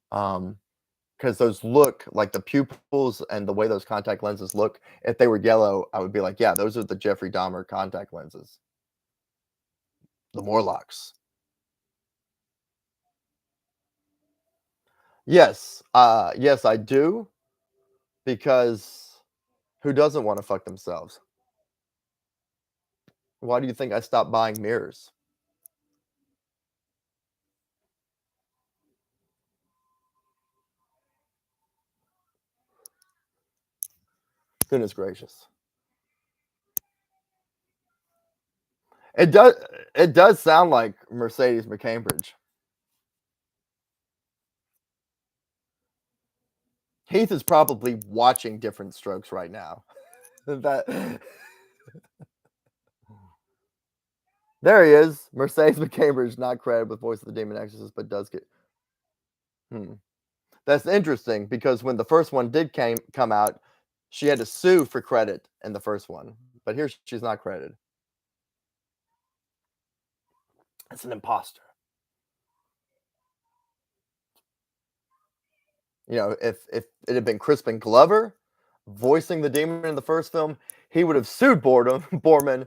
Because those look like the pupils and the way those contact lenses look. If they were yellow, I would be like, yeah, those are the Jeffrey Dahmer contact lenses, the Morlocks. Yes, yes, I do. Because who doesn't want to fuck themselves? Why do you think I stopped buying mirrors? Goodness gracious. It does it does sound like Mercedes McCambridge. Heath is probably watching Different Strokes right now. That There he is. Mercedes McCambridge not credited with voice of the demon exorcist, but does get hmm. That's interesting because when the first one did come out, she had to sue for credit in the first one. But here she's not credited. It's an imposter. If it had been Crispin Glover voicing the demon in the first film, he would have sued Boorman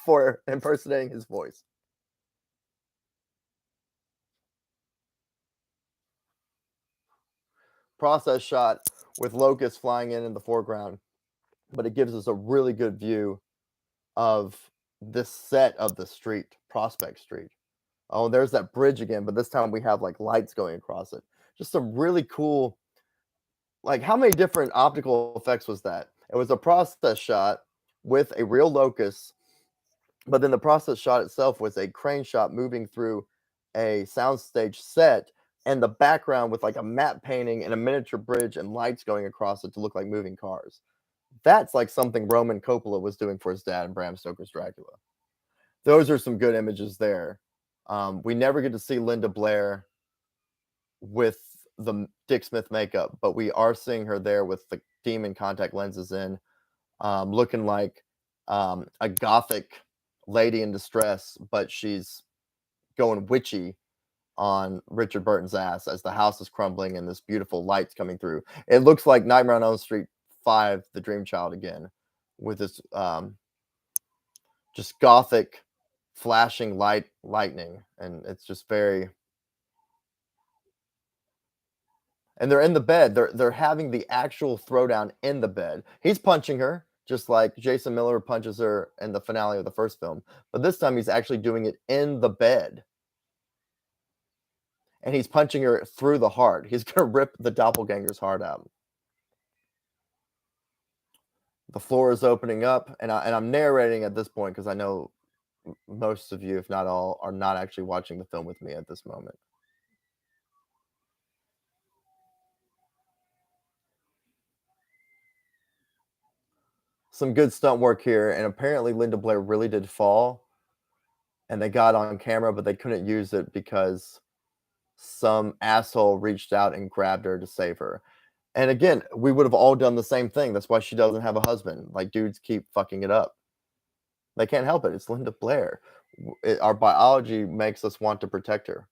for impersonating his voice. Process shot with locusts flying in the foreground, but it gives us a really good view of this set of the street, Prospect Street. Oh, there's that bridge again, but this time we have like lights going across it. Just some really cool. Like, how many different optical effects was that? It was a process shot with a real locust, but then the process shot itself was a crane shot moving through a soundstage set and the background with like a matte painting and a miniature bridge and lights going across it to look like moving cars. That's like something Roman Coppola was doing for his dad in Bram Stoker's Dracula. Those are some good images there. We never get to see Linda Blair with the Dick Smith makeup, but we are seeing her there with the demon contact lenses in, looking like a gothic lady in distress, but she's going witchy on Richard Burton's ass as the house is crumbling and this beautiful light's coming through. It looks like Nightmare on Elm Street 5, The Dream Child again, with this just gothic flashing lightning, and it's just very. And they're in the bed. They're having the actual throwdown in the bed. He's punching her just like Jason Miller punches her in the finale of the first film, but this time he's actually doing it in the bed, and he's punching her through the heart. He's gonna rip the doppelganger's heart out. The floor is opening up, and I'm narrating at this point because I know most of you, if not all, are not actually watching the film with me at this moment. Some good stunt work here, and apparently Linda Blair really did fall, and they got on camera, but they couldn't use it because some asshole reached out and grabbed her to save her. And again, we would have all done the same thing. That's why she doesn't have a husband. Like, dudes keep fucking it up. They can't help it. It's Linda Blair. Our biology makes us want to protect her.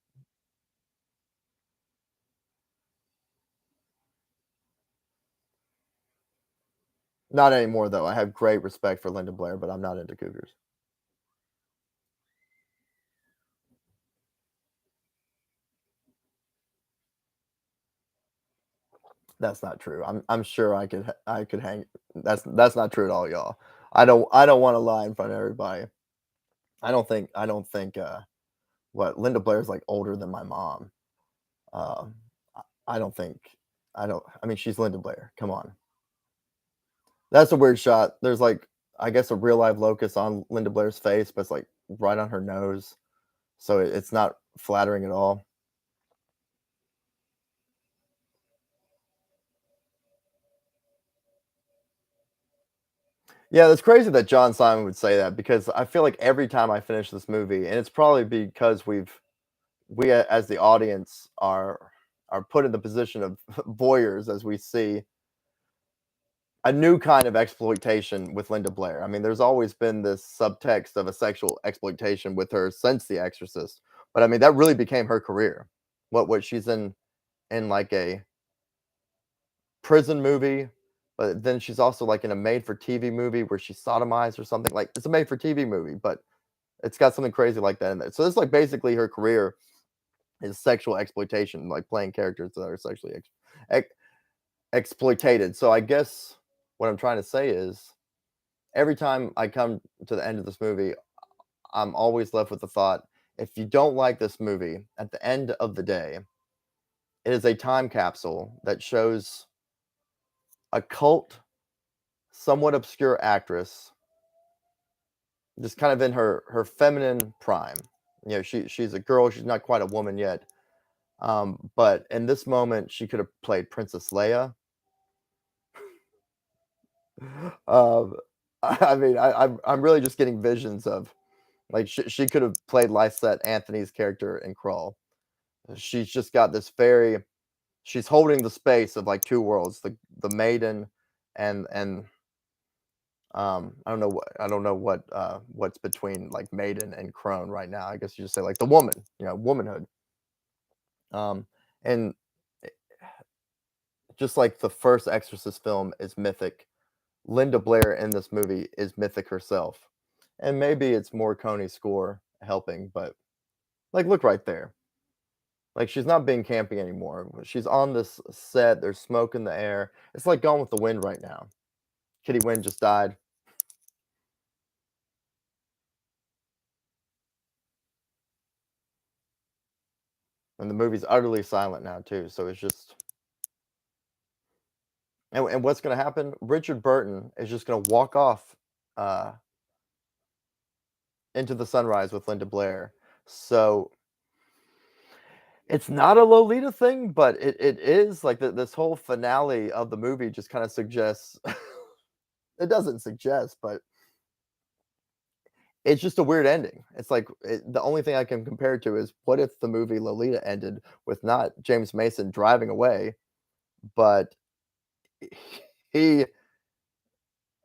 Not anymore, though. I have great respect for Linda Blair, but I'm not into cougars. That's not true. I'm sure I could hang. That's not true at all, y'all. I don't want to lie in front of everybody. I don't think what Linda Blair's like older than my mom. Um, I don't think I don't. I mean, she's Linda Blair. Come on, that's a weird shot. There's like I guess a real live locust on Linda Blair's face, but it's like right on her nose, so it's not flattering at all. Yeah, it's crazy that John Simon would say that because I feel like every time I finish this movie, and it's probably because as the audience are put in the position of voyeurs as we see a new kind of exploitation with Linda Blair. I mean, there's always been this subtext of a sexual exploitation with her since The Exorcist, but I mean that really became her career. What she's in like a prison movie, but then she's also like in a made for TV movie where she's sodomized or something. Like it's a made for TV movie, but it's got something crazy like that in there. So this is like basically her career is sexual exploitation, like playing characters that are sexually ex- exploited. So I guess what I'm trying to say is every time I come to the end of this movie, I'm always left with the thought if you don't like this movie, at the end of the day, it is a time capsule that shows a cult, somewhat obscure actress, just kind of in her feminine prime. You know, she's a girl, she's not quite a woman yet. But in this moment, she could have played Princess Leia. Um, I mean, I'm really just getting visions of like she could have played Lysette Anthony's character in Crawl. She's just got this very she's holding the space of like two worlds, the maiden and I don't know what's between like maiden and crone right now. I guess you just say like the woman, you know, womanhood. Um and just like the first Exorcist film is mythic, Linda Blair in this movie is mythic herself. And maybe it's more Coney's score helping, but like look right there. Like she's not being campy anymore. She's on this set, there's smoke in the air. It's like Gone with the Wind right now. Kitty Wind just died. And the movie's utterly silent now too. So it's just and what's gonna happen? Richard Burton is just gonna walk off uh into the sunrise with Linda Blair. So it's not a Lolita thing, but it is like this whole finale of the movie just kind of suggests it doesn't suggest, but it's just a weird ending. It's like the only thing I can compare it to is what if the movie Lolita ended with not James Mason driving away, but he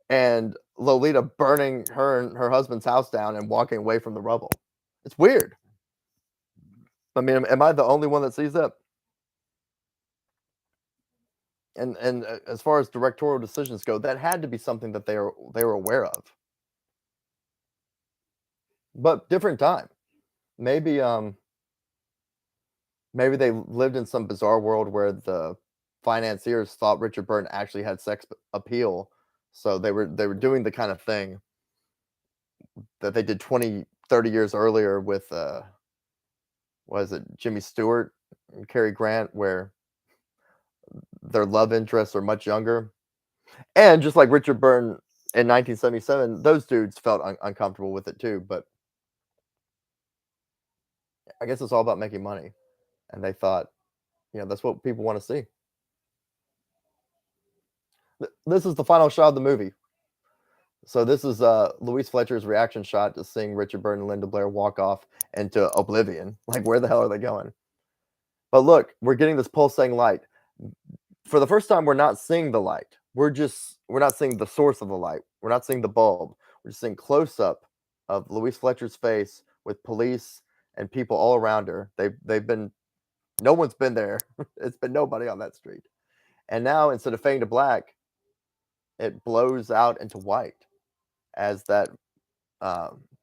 and Lolita burning her and her husband's house down and walking away from the rubble. It's weird. I mean, am I the only one that sees that? And as far as directorial decisions go, that had to be something that they were aware of. but different time. Maybe maybe they lived in some bizarre world where the financiers thought Richard Burton actually had sex appeal, so they were doing the kind of thing that they did 20, 30 years earlier with was it Jimmy Stewart and Cary Grant, where their love interests are much younger. And just like Richard Burton in 1977, those dudes felt uncomfortable with it too. But I guess it's all about making money, and they thought, that's what people want to see. This is the final shot of the movie. So this is Louise Fletcher's reaction shot to seeing Richard Burton and Linda Blair walk off into oblivion. Like, where the hell are they going? But look, we're getting this pulsating light. For the first time, we're not seeing the light. We're not seeing the source of the light. We're not seeing the bulb. We're just seeing close up of Louise Fletcher's face with police and people all around her. They've been no one's been there. It's been nobody on that street. And now instead of fading to black, it blows out into white as that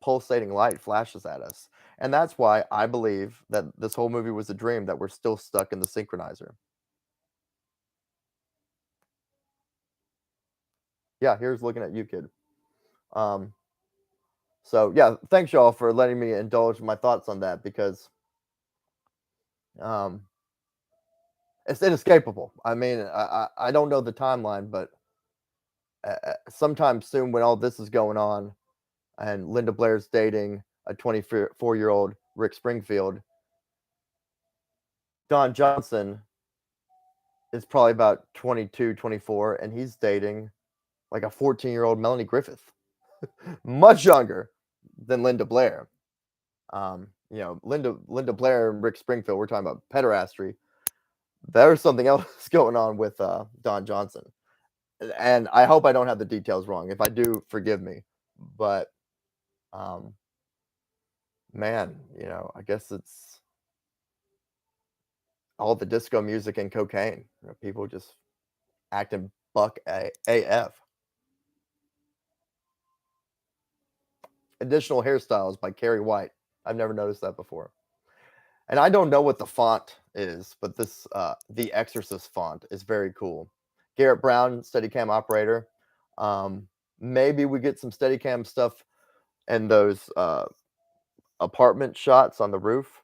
pulsating light flashes at us. And that's why I believe that this whole movie was a dream, that we're still stuck in the synchronizer. Yeah, here's looking at you, kid. So yeah, thanks y'all for letting me indulge my thoughts on that, because um, it's inescapable. I mean, I don't know the timeline, but sometime soon when all this is going on, and Linda Blair's dating a 24-year-old Rick Springfield, Don Johnson is probably about 22, 24, and he's dating like a 14-year-old Melanie Griffith, much younger than Linda Blair. Linda Blair and Rick Springfield, we're talking about pederasty. There's something else going on with Don Johnson. And I hope I don't have the details wrong. If I do, forgive me. But man, I guess it's all the disco music and cocaine. People just acting buck AF. Additional hairstyles by Carrie White. I've never noticed that before. And I don't know what the font is, but this The Exorcist font is very cool. Garrett Brown, Steadicam operator. Maybe we get some Steadicam stuff and those apartment shots on the roof.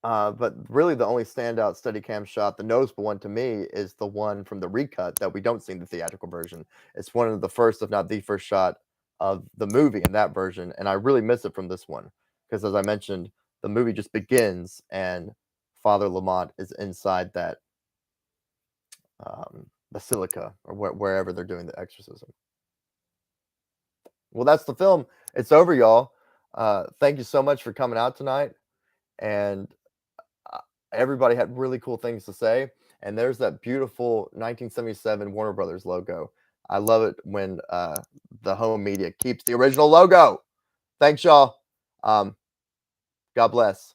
But really the only standout Steadicam shot, the noticeable one to me, is the one from the recut that we don't see in the theatrical version. It's one of the first, if not the first shot of the movie in that version, and I really miss it from this one, because as I mentioned, the movie just begins and Father Lamont is inside that basilica, or wherever they're doing the exorcism. Well, that's the film. It's over, y'all. Thank you so much for coming out tonight, and everybody had really cool things to say. And there's that beautiful 1977 Warner Brothers logo. I love it when the home media keeps the original logo. Thanks, y'all. God bless.